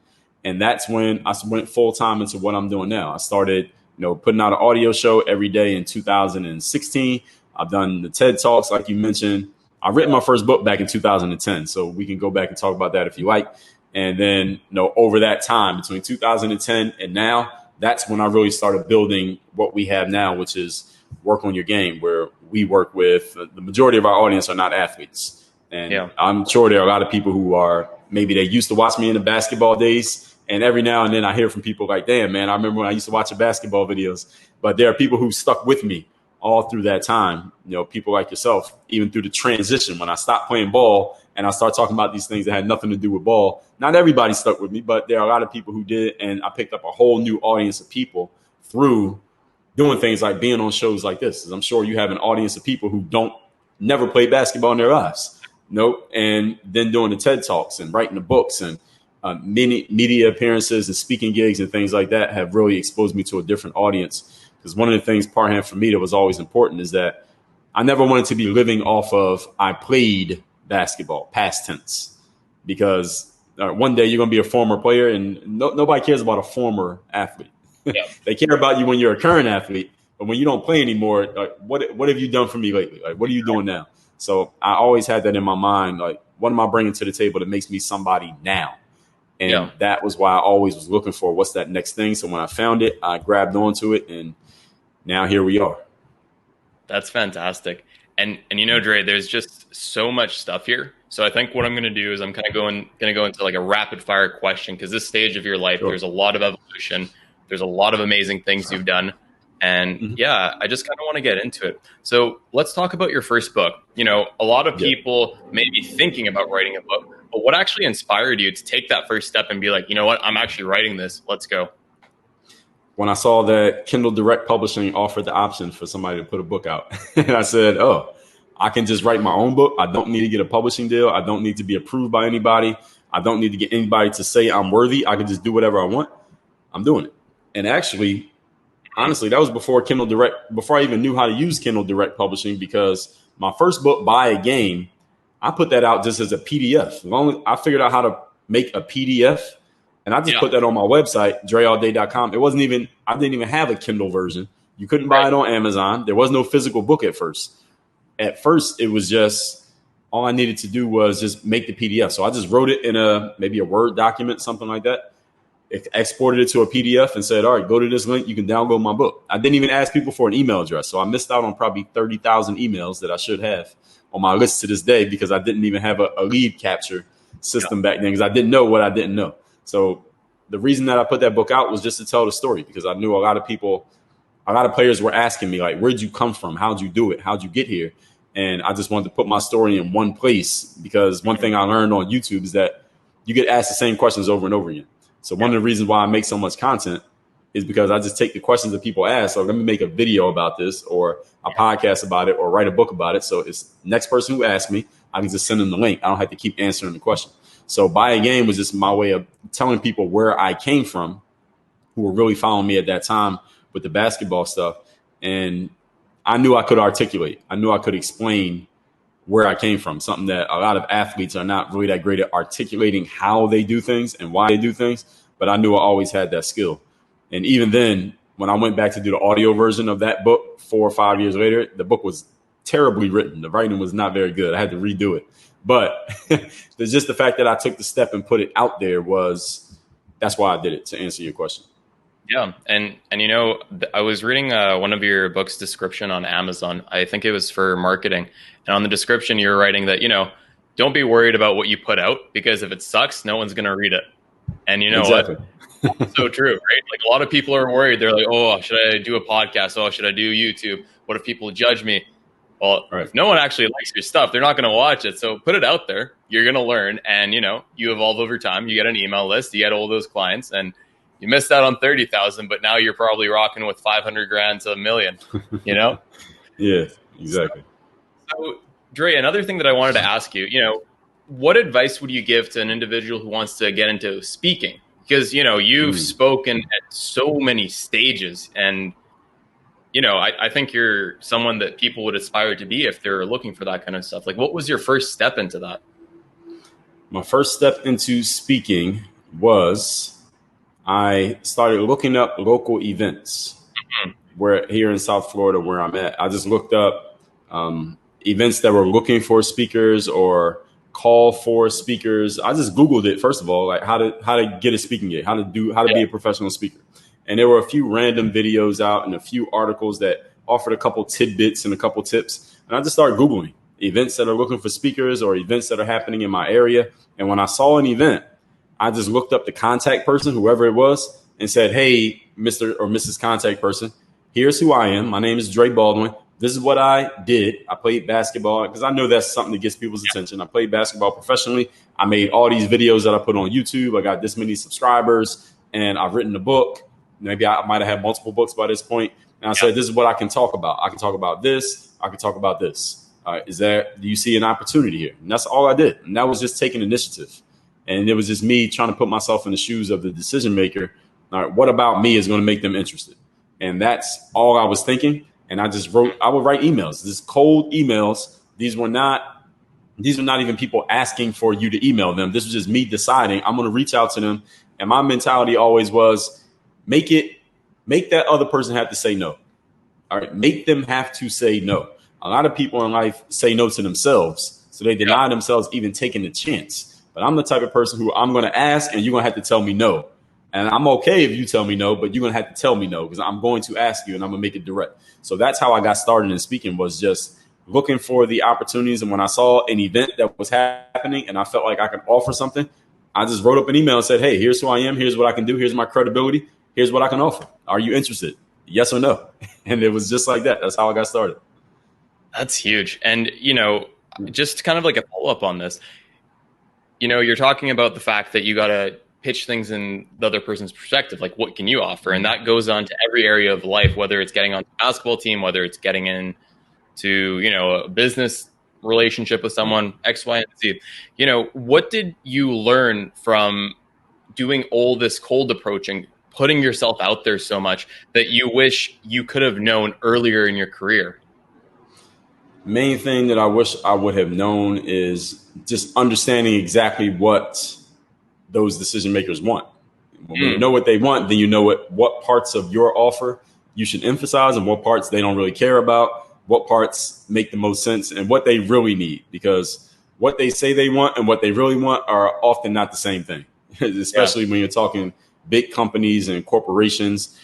And that's when I went full time into what I'm doing now. I started, putting out an audio show every day in 2016. I've done the TED Talks, like you mentioned. I've written my first book back in 2010. So we can go back and talk about that if you like. And then, over that time between 2010 and now, that's when I really started building what we have now, which is Work on Your Game, where we work with the majority of our audience are not athletes. And I'm sure there are a lot of people who are, maybe they used to watch me in the basketball days. And every now and then I hear from people like, damn, man, I remember when I used to watch your basketball videos. But there are people who stuck with me all through that time. People like yourself, even through the transition when I stopped playing ball and I started talking about these things that had nothing to do with ball. Not everybody stuck with me, but there are a lot of people who did. And I picked up a whole new audience of people through doing things like being on shows like this. I'm sure you have an audience of people who never play basketball in their lives. Nope. And then doing the TED Talks and writing the books and many media appearances and speaking gigs and things like that have really exposed me to a different audience. Because one of the things, Parham, for me that was always important is that I never wanted to be living off of I played basketball, past tense. Because one day you're going to be a former player and nobody cares about a former athlete. Yeah. They care about you when you're a current athlete, but when you don't play anymore, what have you done for me lately? Like, what are you doing now? So I always had that in my mind. Like, what am I bringing to the table that makes me somebody now? And that was why I always was looking for what's that next thing. So when I found it, I grabbed onto it, and now here we are. That's fantastic. And Dre, there's just so much stuff here. So I think what I'm going to do is I'm kind of going to go into like a rapid fire question, because this stage of your life, There's a lot of evolution. There's a lot of amazing things you've done. And I just kind of want to get into it. So let's talk about your first book. A lot of people may be thinking about writing a book, but what actually inspired you to take that first step and be like, you know what, I'm actually writing this. Let's go. When I saw that Kindle Direct Publishing offered the option for somebody to put a book out, and I said, oh, I can just write my own book. I don't need to get a publishing deal. I don't need to be approved by anybody. I don't need to get anybody to say I'm worthy. I can just do whatever I want. I'm doing it. And actually, honestly, that was before I even knew how to use Kindle Direct Publishing, because my first book, Buy a Game, I put that out just as a PDF. I figured out how to make a PDF, and I just put that on my website, dreallday.com. I didn't even have a Kindle version. You couldn't buy it on Amazon. There was no physical book at first. At first, it was just, all I needed to do was just make the PDF. So I just wrote it in maybe a Word document, something like that. Exported it to a PDF and said, all right, go to this link. You can download my book. I didn't even ask people for an email address. So I missed out on probably 30,000 emails that I should have on my list to this day, because I didn't even have a lead capture system back then, because I didn't know what I didn't know. So the reason that I put that book out was just to tell the story, because I knew a lot of players were asking me, like, where'd you come from? How'd you do it? How'd you get here? And I just wanted to put my story in one place, because one thing I learned on YouTube is that you get asked the same questions over and over again. So one of the reasons why I make so much content is because I just take the questions that people ask. So let me make a video about this or a podcast about it or write a book about it. So it's next person who asks me, I can just send them the link. I don't have to keep answering the question. So Buy a Game was just my way of telling people where I came from who were really following me at that time with the basketball stuff. And I knew I could articulate. I knew I could explain where I came from, something that a lot of athletes are not really that great at articulating how they do things and why they do things. But I knew I always had that skill. And even then, when I went back to do the audio version of that book 4 or 5 years later, the book was terribly written. The writing was not very good. I had to redo it. But there's just the fact that I took the step and put it out there that's why I did it, to answer your question. Yeah. And I was reading one of your book's description on Amazon. I think it was for marketing. And on the description, you're writing that, don't be worried about what you put out, because if it sucks, no one's going to read it. And you know exactly. What? So true, right? Like a lot of people are worried. They're like, oh, should I do a podcast? Oh, should I do YouTube? What if people judge me? Well, If no one actually likes your stuff, they're not going to watch it. So put it out there. You're going to learn. And, you evolve over time. You get an email list. You get all those clients. And you missed out on 30,000, but now you're probably rocking with 500,000 to $1 million, Yeah, exactly. So, Dre, another thing that I wanted to ask you, what advice would you give to an individual who wants to get into speaking? Because, you've spoken at so many stages and, I think you're someone that people would aspire to be if they're looking for that kind of stuff. Like, what was your first step into that? My first step into speaking was I started looking up local events where here in South Florida where I'm at. I just looked up events that were looking for speakers or call for speakers. I just Googled it, first of all, like how to get a speaking gig, how to be a professional speaker. And there were a few random videos out and a few articles that offered a couple tidbits and a couple tips. And I just started Googling events that are looking for speakers or events that are happening in my area. And when I saw an event, I just looked up the contact person, whoever it was, and said, hey, Mr. or Mrs. Contact Person, here's who I am. My name is Dre Baldwin. This is what I did. I played basketball because I know that's something that gets people's attention. I played basketball professionally. I made all these videos that I put on YouTube. I got this many subscribers and I've written a book. Maybe I might have had multiple books by this point. And I said, this is what I can talk about. I can talk about this. I can talk about this. Do you see an opportunity here? And that's all I did. And that was just taking initiative. And it was just me trying to put myself in the shoes of the decision maker. All right, what about me is going to make them interested? And that's all I was thinking. And I would write emails, just cold emails. These were not even people asking for you to email them. This was just me deciding I'm going to reach out to them. And my mentality always was make that other person have to say no. All right. Make them have to say no. A lot of people in life say no to themselves. So they deny themselves even taking the chance. But I'm the type of person who I'm going to ask and you're going to have to tell me no. And I'm okay if you tell me no, but you're going to have to tell me no because I'm going to ask you and I'm going to make it direct. So that's how I got started in speaking, was just looking for the opportunities. And when I saw an event that was happening and I felt like I could offer something, I just wrote up an email and said, hey, here's who I am. Here's what I can do. Here's my credibility. Here's what I can offer. Are you interested? Yes or no? And it was just like that. That's how I got started. That's huge. And, just kind of like a follow-up on this, you're talking about the fact that you got to pitch things in the other person's perspective. Like, what can you offer? And that goes on to every area of life, whether it's getting on the basketball team, whether it's getting into, a business relationship with someone, X, Y, and Z. What did you learn from doing all this cold approaching, putting yourself out there so much that you wish you could have known earlier in your career? Main thing that I wish I would have known is just understanding exactly what those decision makers want. When you know what they want, then you know what parts of your offer you should emphasize and what parts they don't really care about, what parts make the most sense and what they really need, because what they say they want and what they really want are often not the same thing, especially when you're talking big companies and corporations.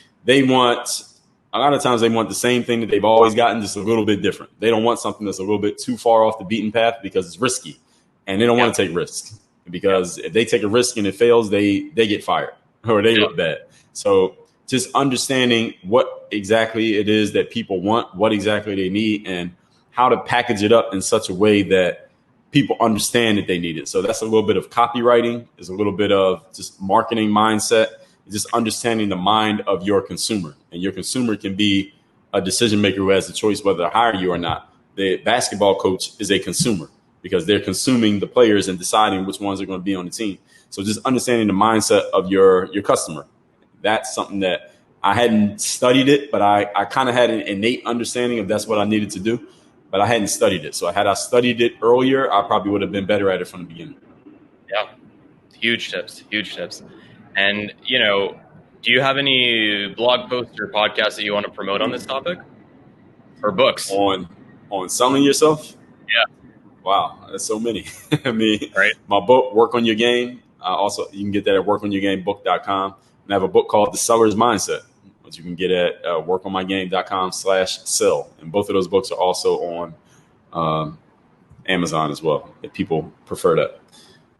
A lot of times they want the same thing that they've always gotten, just a little bit different. They don't want something that's a little bit too far off the beaten path because it's risky and they don't want to take risks, because if they take a risk and it fails, they get fired or they look bad. So just understanding what exactly it is that people want, what exactly they need, and how to package it up in such a way that people understand that they need it. So that's a little bit of copywriting, is a little bit of just marketing mindset, It's just understanding the mind of your consumer. And your consumer can be a decision maker who has the choice whether to hire you or not. The basketball coach is a consumer because they're consuming the players and deciding which ones are going to be on the team. So just understanding the mindset of your customer. That's something that I hadn't studied it, but I kind of had an innate understanding of that's what I needed to do, but I hadn't studied it. So had I studied it earlier, I probably would have been better at it from the beginning. Yeah. Huge tips. And, do you have any blog posts or podcasts that you want to promote on this topic or books? On selling yourself? Yeah. Wow. That's so many. I mean, right. My book, Work on Your Game. Also, you can get that at workonyourgamebook.com. And I have a book called The Seller's Mindset, which you can get at workonmygame.com/sell. And both of those books are also on Amazon as well, if people prefer that.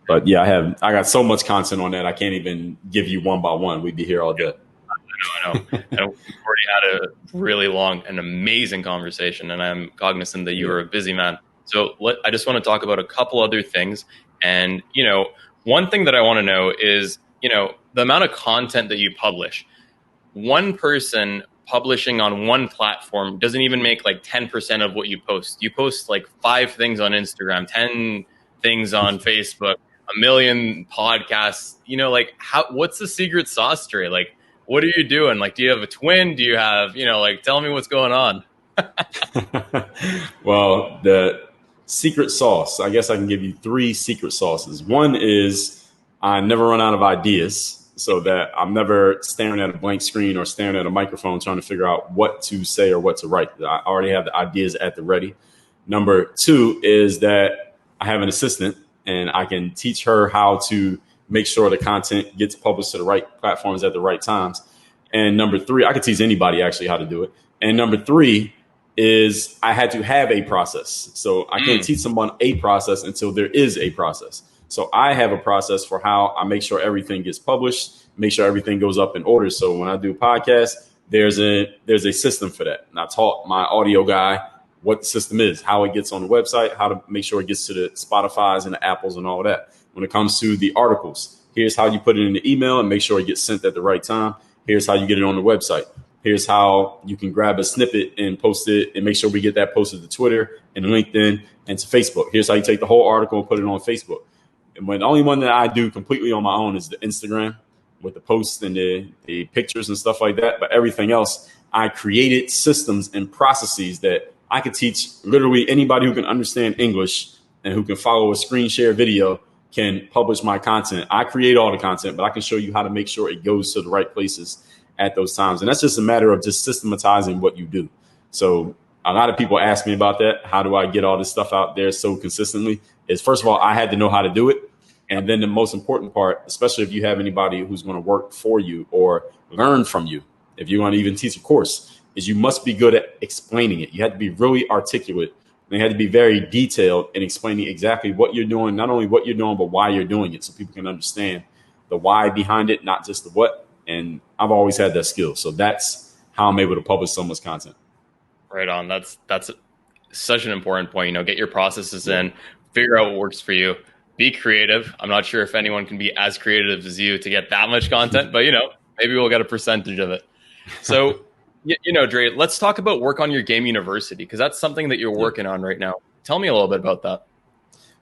But yeah, I got so much content on that. I can't even give you one by one. We'd be here all day. I know. And we've already had a really long and amazing conversation, and I'm cognizant that you are a busy man. So I just want to talk about a couple other things. And, one thing that I want to know is, the amount of content that you publish. One person publishing on one platform doesn't even make like 10% of what you post. You post like 5 things on Instagram, 10 things on Facebook, 1 million podcasts. What's the secret sauce, Dre? Like, what are you doing? Like, do you have a twin? Do you have, tell me what's going on. Well, the secret sauce, I guess I can give you 3 secret sauces. One is I never run out of ideas, so that I'm never staring at a blank screen or staring at a microphone trying to figure out what to say or what to write. I already have the ideas at the ready. Number 2 is that I have an assistant and I can teach her how to make sure the content gets published to the right platforms at the right times. And number 3, I could teach anybody actually how to do it. And number 3 is I had to have a process. So I can't teach someone a process until there is a process. So I have a process for how I make sure everything gets published, make sure everything goes up in order. So when I do podcasts, there's a system for that. And I taught my audio guy what the system is, how it gets on the website, how to make sure it gets to the Spotifys and the Apples and all of that. When it comes to the articles, here's how you put it in the email and make sure it gets sent at the right time. Here's how you get it on the website. Here's how you can grab a snippet and post it and make sure we get that posted to Twitter and LinkedIn and to Facebook. Here's how you take the whole article and put it on Facebook. And the only one that I do completely on my own is the Instagram with the posts and the pictures and stuff like that. But everything else, I created systems and processes that I could teach literally anybody who can understand English and who can follow a screen share video can publish my content. I create all the content, but I can show you how to make sure it goes to the right places at those times. And that's just a matter of just systematizing what you do. So a lot of people ask me about that. How do I get all this stuff out there so consistently? Is first of all, I had to know how to do it. And then the most important part, especially if you have anybody who's going to work for you or learn from you, if you want to even teach a course, is you must be good at explaining it. You have to be really articulate. And you have to be very detailed in explaining exactly what you're doing, not only what you're doing, but why you're doing it so people can understand the why behind it, not just the what. And I've always had that skill. So that's how I'm able to publish so much content. Right on. That's such an important point. Get your processes in, figure out what works for you, be creative. I'm not sure if anyone can be as creative as you to get that much content, but maybe we'll get a percentage of it. So, Dre, let's talk about Work on Your Game University, because that's something that you're working on right now. Tell me a little bit about that.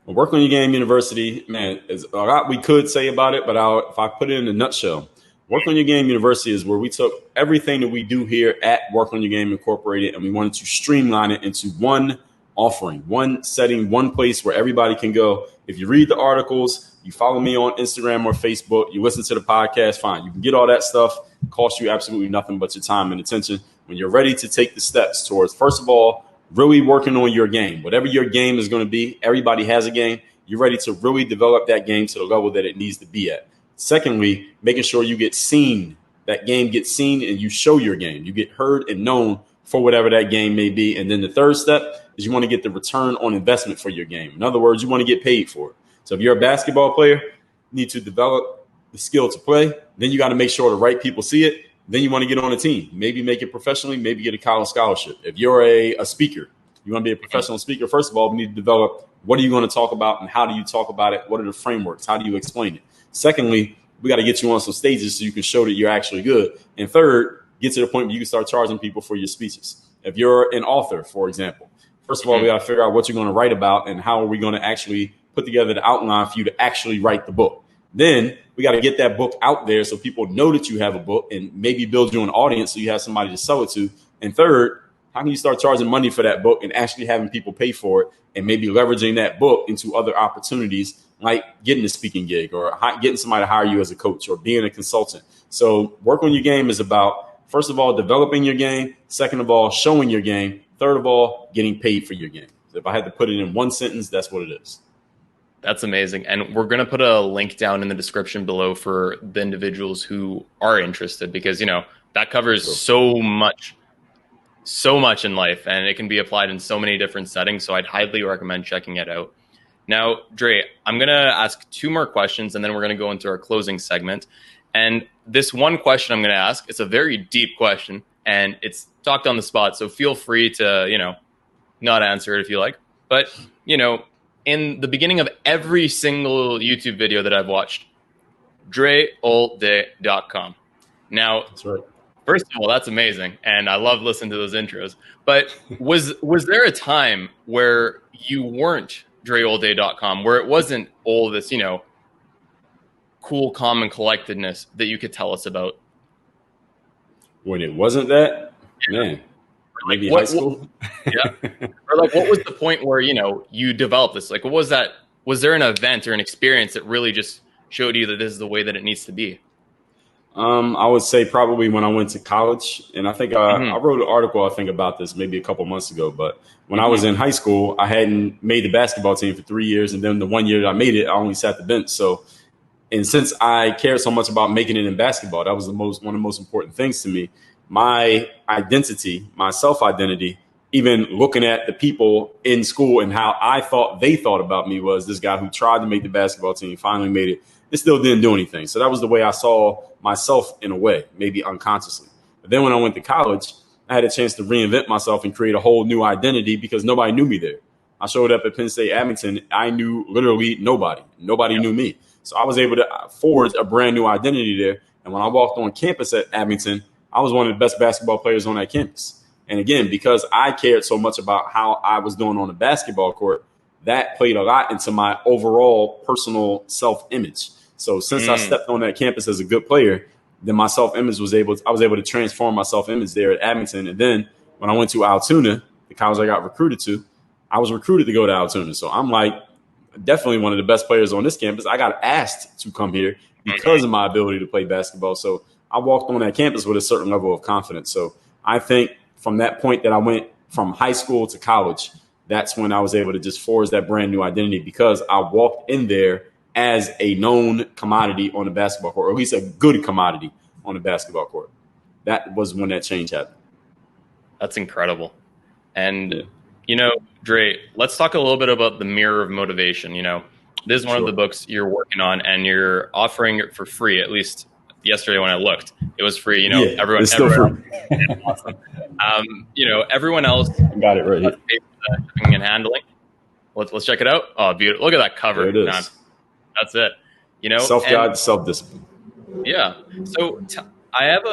Well, Work on Your Game University, man, there's a lot we could say about it, but if I put it in a nutshell, Work on Your Game University is where we took everything that we do here at Work on Your Game Incorporated, and we wanted to streamline it into one offering, one setting, one place where everybody can go. If you read the articles, you follow me on Instagram or Facebook, you listen to the podcast, fine. You can get all that stuff. It costs you absolutely nothing but your time and attention. When you're ready to take the steps towards, first of all, really working on your game. Whatever your game is going to be, everybody has a game. You're ready to really develop that game to the level that it needs to be at. Secondly, making sure you get seen. That game gets seen and you show your game. You get heard and known for whatever that game may be. And then the third step is you want to get the return on investment for your game. In other words, you want to get paid for it. So if you're a basketball player, you need to develop the skill to play. Then you got to make sure the right people see it. Then you want to get on a team, maybe make it professionally, maybe get a college scholarship. If you're a speaker, you want to be a professional speaker. First of all, we need to develop what are you going to talk about and how do you talk about it? What are the frameworks? How do you explain it? Secondly, we got to get you on some stages so you can show that you're actually good. And third, get to the point where you can start charging people for your speeches. If you're an author, for example, first of all, we got to figure out what you're going to write about and how are we going to actually put together the outline for you to actually write the book. Then we got to get that book out there so people know that you have a book and maybe build you an audience so you have somebody to sell it to. And third, how can you start charging money for that book and actually having people pay for it and maybe leveraging that book into other opportunities like getting a speaking gig or getting somebody to hire you as a coach or being a consultant. So work on your game is about, first of all, developing your game. Second of all, showing your game. Third of all, getting paid for your game. So if I had to put it in one sentence, that's what it is. That's amazing. And we're going to put a link down in the description below for the individuals who are interested, because, that covers so much in life, and it can be applied in so many different settings. So I'd highly recommend checking it out. Now, Dre, I'm going to ask 2 more questions, and then we're going to go into our closing segment. And this one question I'm going to ask, it's a very deep question, and it's talked on the spot. So feel free to, not answer it if you like. But, in the beginning of every single YouTube video that I've watched, DreAllDay.com. Now, That's right. First of all, that's amazing, and I love listening to those intros. But was there a time where you weren't DreAllDay.com, where it wasn't all this, cool, calm, and collectedness that you could tell us about? When it wasn't that, man, maybe high school. Yeah. Or what was the point where, you developed this? What was that? Was there an event or an experience that really just showed you that this is the way that it needs to be? I would say probably when I went to college, and I think I wrote an article, about this maybe a couple months ago, but when I was in high school, I hadn't made the basketball team for 3 years. And then the 1 year that I made it, I only sat the bench. So, and since I cared so much about making it in basketball, that was one of the most important things to me. My identity, my self-identity, even looking at the people in school and how I thought they thought about me was this guy who tried to make the basketball team, finally made it. It still didn't do anything. So that was the way I saw myself in a way, maybe unconsciously. But then when I went to college, I had a chance to reinvent myself and create a whole new identity because nobody knew me there. I showed up at Penn State Abington. I knew literally nobody. Nobody knew me. So I was able to forge a brand new identity there. And when I walked on campus at Abington, I was one of the best basketball players on that campus. And again, because I cared so much about how I was doing on the basketball court, that played a lot into my overall personal self-image. So since I stepped on that campus as a good player, then my self-image I was able to transform my self-image there at Abington. And then when I went to Altoona, the college I got recruited to, I was recruited to go to Altoona. So I'm definitely one of the best players on this campus. I got asked to come here because of my ability to play basketball. So I walked on that campus with a certain level of confidence. So I think from that point that I went from high school to college, that's when I was able to just forge that brand new identity because I walked in there as a known commodity on the basketball court, or at least a good commodity on the basketball court. That was when that change happened. That's incredible. And, Dre, let's talk a little bit about the Mirror of Motivation. This is one of the books you're working on, and you're offering it for free. At least yesterday when I looked, it was free. Everyone, it's still free. Awesome. Everyone else got it right here. Shipping and handling. Let's check it out. Oh, beautiful! Look at that cover. There it is. Man, that's it. Self-guide, self-discipline. Yeah. So I have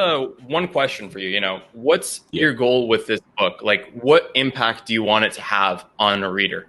one question for you. What's your goal with this book? What impact do you want it to have on a reader?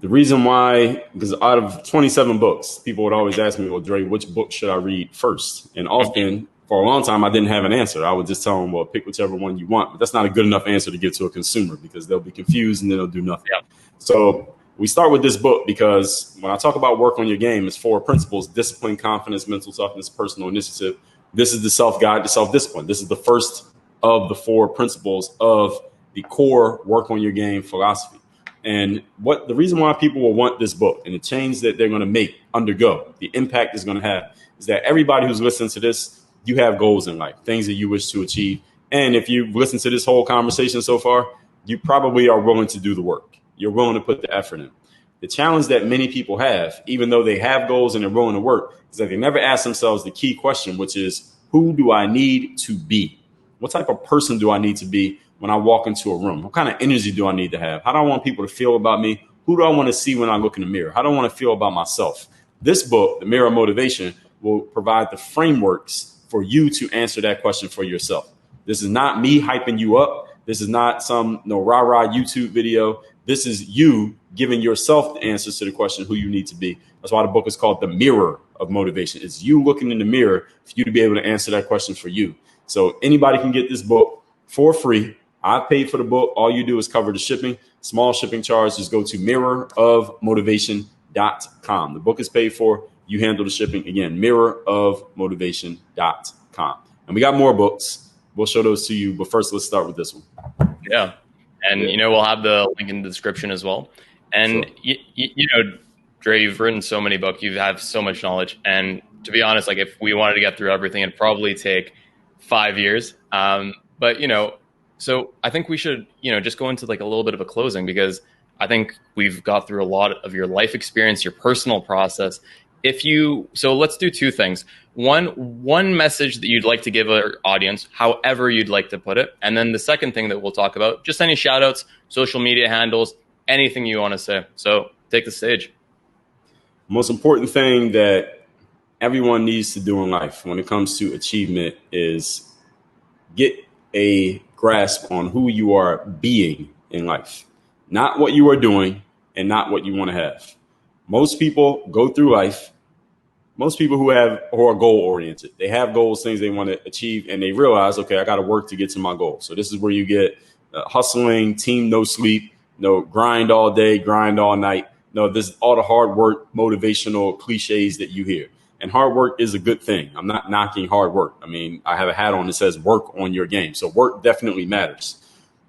The reason why, because out of 27 books, people would always ask me, well, Dre, which book should I read first? And often, for a long time, I didn't have an answer. I would just tell them, well, pick whichever one you want. But that's not a good enough answer to give to a consumer because they'll be confused and then they'll do nothing. Yeah. So we start with this book because when I talk about work on your game, it's 4 principles: discipline, confidence, mental toughness, personal initiative. This is the self-guide to self-discipline. This is the first of the 4 principles of the core work on your game philosophy. And the reason why people will want this book and the change that they're going to undergo, the impact it's going to have, is that everybody who's listening to this, you have goals in life, things that you wish to achieve. And if you've listened to this whole conversation so far, you probably are willing to do the work. You're willing to put the effort in. The challenge that many people have, even though they have goals and they're willing to work, is that they never ask themselves the key question, which is, who do I need to be? What type of person do I need to be when I walk into a room? What kind of energy do I need to have? How do I want people to feel about me? Who do I want to see when I look in the mirror? How do I want to feel about myself? This book, The Mirror of Motivation, will provide the frameworks for you to answer that question for yourself. This is not me hyping you up. This is not some rah-rah YouTube video. This is you giving yourself the answers to the question who you need to be. That's why the book is called The Mirror of Motivation. It's you looking in the mirror for you to be able to answer that question for you. So anybody can get this book for free. I paid for the book. All you do is cover the shipping. Small shipping charge. Just go to mirrorofmotivation.com. The book is paid for. You handle the shipping. Again, mirrorofmotivation.com. And we got more books. We'll show those to you. But first, let's start with this one. Yeah. And, we'll have the link in the description as well. And, Sure. Dre, you've written so many books. You have so much knowledge. And to be honest, like if we wanted to get through everything, it'd probably take 5 years. But, so I think we should, just go into like a little bit of a closing, because I think we've got through a lot of your life experience, your personal process. So let's do two things. One message that you'd like to give our audience, however you'd like to put it. And then the second thing that we'll talk about, just any shout outs, social media handles, anything you want to say. So take the stage. Most important thing that everyone needs to do in life when it comes to achievement is get a grasp on who you are being in life, not what you are doing and not what you want to have. Most people go through life. Most people who are goal oriented, they have goals, things they want to achieve, and they realize, okay, I got to work to get to my goal. So this is where you get hustling, team, no sleep, grind all day, grind all night. This is all the hard work, motivational cliches that you hear. And hard work is a good thing. I'm not knocking hard work. I mean, I have a hat on that says work on your game. So work definitely matters.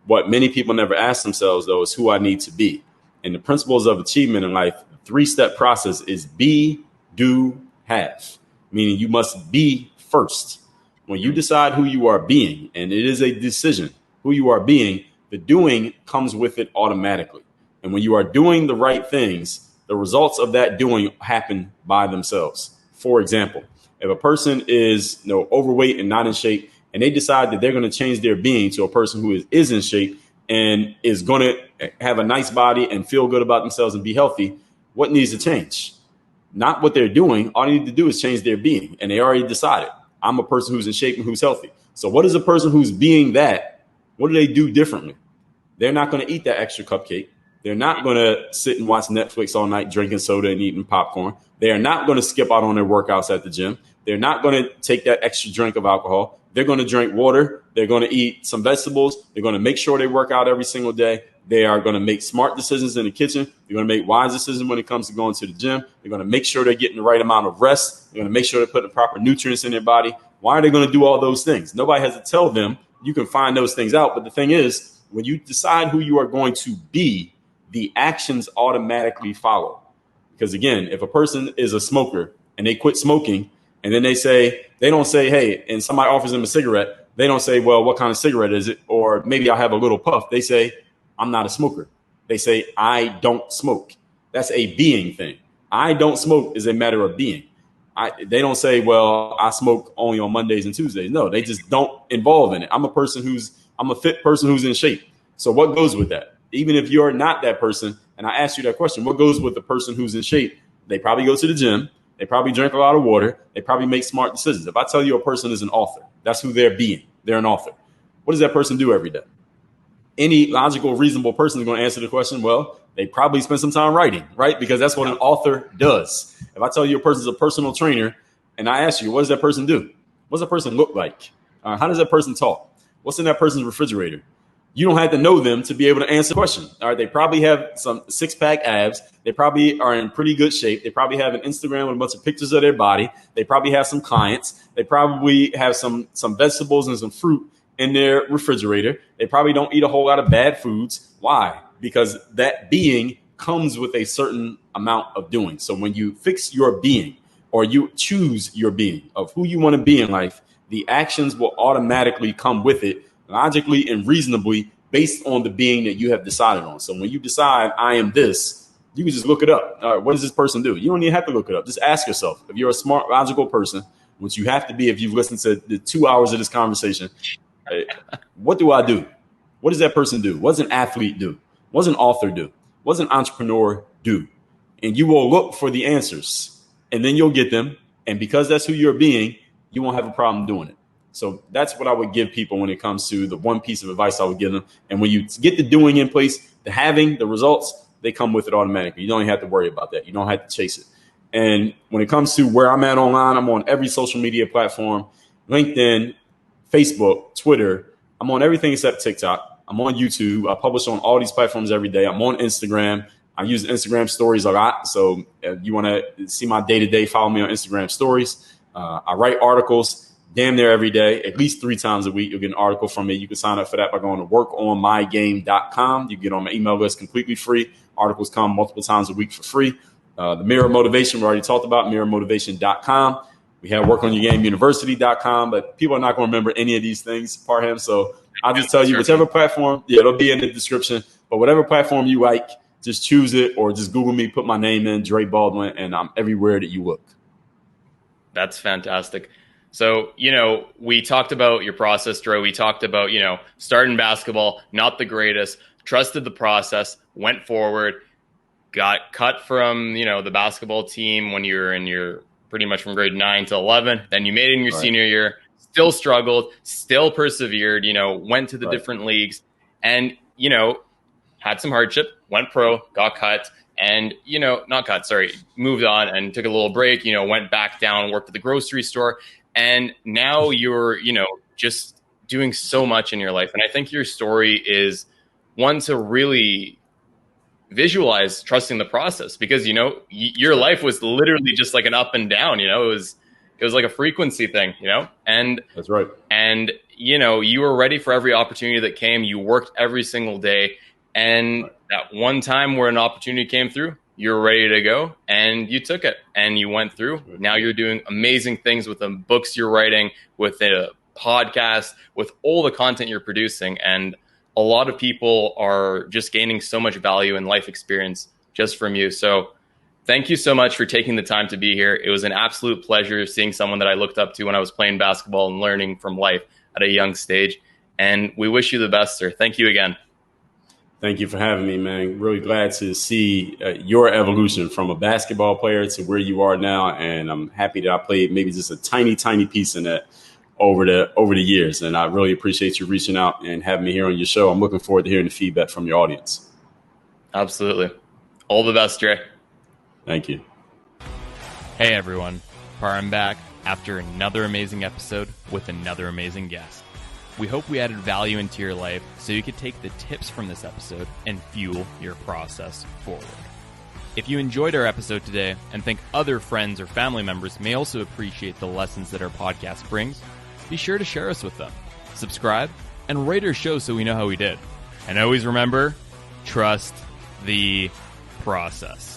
What many people never ask themselves, though, is who I need to be. And the principles of achievement in life, the 3-step process is be, do, have. Meaning you must be first. When you decide who you are being, and it is a decision, who you are being, the doing comes with it automatically. And when you are doing the right things, the results of that doing happen by themselves. For example, if a person is overweight and not in shape, and they decide that they're going to change their being to a person who is in shape and is going to have a nice body and feel good about themselves and be healthy, what needs to change? Not what they're doing. All they need to do is change their being. And they already decided, I'm a person who's in shape and who's healthy. So what is a person who's being that? What do they do differently? They're not going to eat that extra cupcake. They're not going to sit and watch Netflix all night, drinking soda and eating popcorn. They are not going to skip out on their workouts at the gym. They're not going to take that extra drink of alcohol. They're going to drink water. They're going to eat some vegetables. They're going to make sure they work out every single day. They are going to make smart decisions in the kitchen. They're going to make wise decisions when it comes to going to the gym. They're going to make sure they're getting the right amount of rest. They're going to make sure they're putting the proper nutrients in their body. Why are they going to do all those things? Nobody has to tell them. You can find those things out. But the thing is, when you decide who you are going to be, the actions automatically follow. Because again, if a person is a smoker and they quit smoking and then they don't say, hey, and somebody offers them a cigarette, they don't say, well, what kind of cigarette is it? Or maybe I'll have a little puff. They say, I'm not a smoker. They say, I don't smoke. That's a being thing. I don't smoke is a matter of being. They don't say, well, I smoke only on Mondays and Tuesdays. No, they just don't involve in it. I'm a fit person who's in shape. So what goes with that? Even if you're not that person, and I asked you that question, what goes with the person who's in shape? They probably go to the gym. They probably drink a lot of water. They probably make smart decisions. If I tell you a person is an author, that's who they're being. They're an author. What does that person do every day? Any logical, reasonable person is going to answer the question, well, they probably spend some time writing, right? Because that's what an author does. If I tell you a person is a personal trainer and I ask you, what does that person do? What does that person look like? How does that person talk? What's in that person's refrigerator? You don't have to know them to be able to answer the question. All right, they probably have some 6-pack abs. They probably are in pretty good shape. They probably have an Instagram with a bunch of pictures of their body. They probably have some clients. They probably have some vegetables and some fruit in their refrigerator. They probably don't eat a whole lot of bad foods. Why? Because that being comes with a certain amount of doing. So when you fix your being or you choose your being of who you want to be in life, the actions will automatically come with it, logically and reasonably based on the being that you have decided on. So when you decide I am this, you can just look it up. All right, what does this person do? You don't even have to look it up. Just ask yourself. If you're a smart, logical person, which you have to be if you've listened to the 2 hours of this conversation, what do I do? What does that person do? What does an athlete do? What does an author do? What does an entrepreneur do? And you will look for the answers and then you'll get them And because that's who you're being, you won't have a problem doing it. So that's what I would give people when it comes to the one piece of advice I would give them. And when you get the doing in place, the having, the results, they come with it automatically. You don't even have to worry about that. You don't have to chase it. And when it comes to where I'm at online, I'm on every social media platform, LinkedIn, Facebook, Twitter. I'm on everything except TikTok. I'm on YouTube. I publish on all these platforms every day. I'm on Instagram. I use Instagram stories a lot. So if you want to see my day-to-day, follow me on Instagram stories. I write articles damn near every day, at least 3 times a week. You'll get an article from me. You can sign up for that by going to workonmygame.com. You get on my email list completely free. Articles come multiple times a week for free. The Mirror Motivation, we already talked about, mirrormotivation.com. We have workonyourgameuniversity.com, but people are not going to remember any of these things, Parham. So I'll just tell you, whichever platform, it'll be in the description, but whatever platform you like, just choose it or just Google me, put my name in, Dre Baldwin, and I'm everywhere that you look. That's fantastic. So, we talked about your process, Dre. We talked about, starting basketball, not the greatest, trusted the process, went forward, got cut from, the basketball team when you were in your pretty much from grade 9 to 11. Then you made it in your senior year, still struggled, still persevered, went to the different leagues and, had some hardship, went pro, got cut. And, moved on and took a little break, went back down, worked at the grocery store. And now you're, just doing so much in your life. And I think your story is one to really visualize trusting the process because, your life was literally just like an up and down, it was like a frequency thing, and that's right. And, you were ready for every opportunity that came. You worked every single day. And that one time where an opportunity came through, you were ready to go and you took it and you went through. Now you're doing amazing things with the books you're writing, with a podcast, with all the content you're producing. And a lot of people are just gaining so much value and life experience just from you. So thank you so much for taking the time to be here. It was an absolute pleasure seeing someone that I looked up to when I was playing basketball and learning from life at a young stage. And we wish you the best, sir. Thank you again. Thank you for having me, man. Really glad to see your evolution from a basketball player to where you are now. And I'm happy that I played maybe just a tiny, tiny piece in that over the years. And I really appreciate you reaching out and having me here on your show. I'm looking forward to hearing the feedback from your audience. Absolutely. All the best, Dre. Thank you. Hey, everyone. Parham back after another amazing episode with another amazing guest. We hope we added value into your life so you could take the tips from this episode and fuel your process forward. If you enjoyed our episode today and think other friends or family members may also appreciate the lessons that our podcast brings, be sure to share us with them. Subscribe and rate our show so we know how we did. And always remember, trust the process.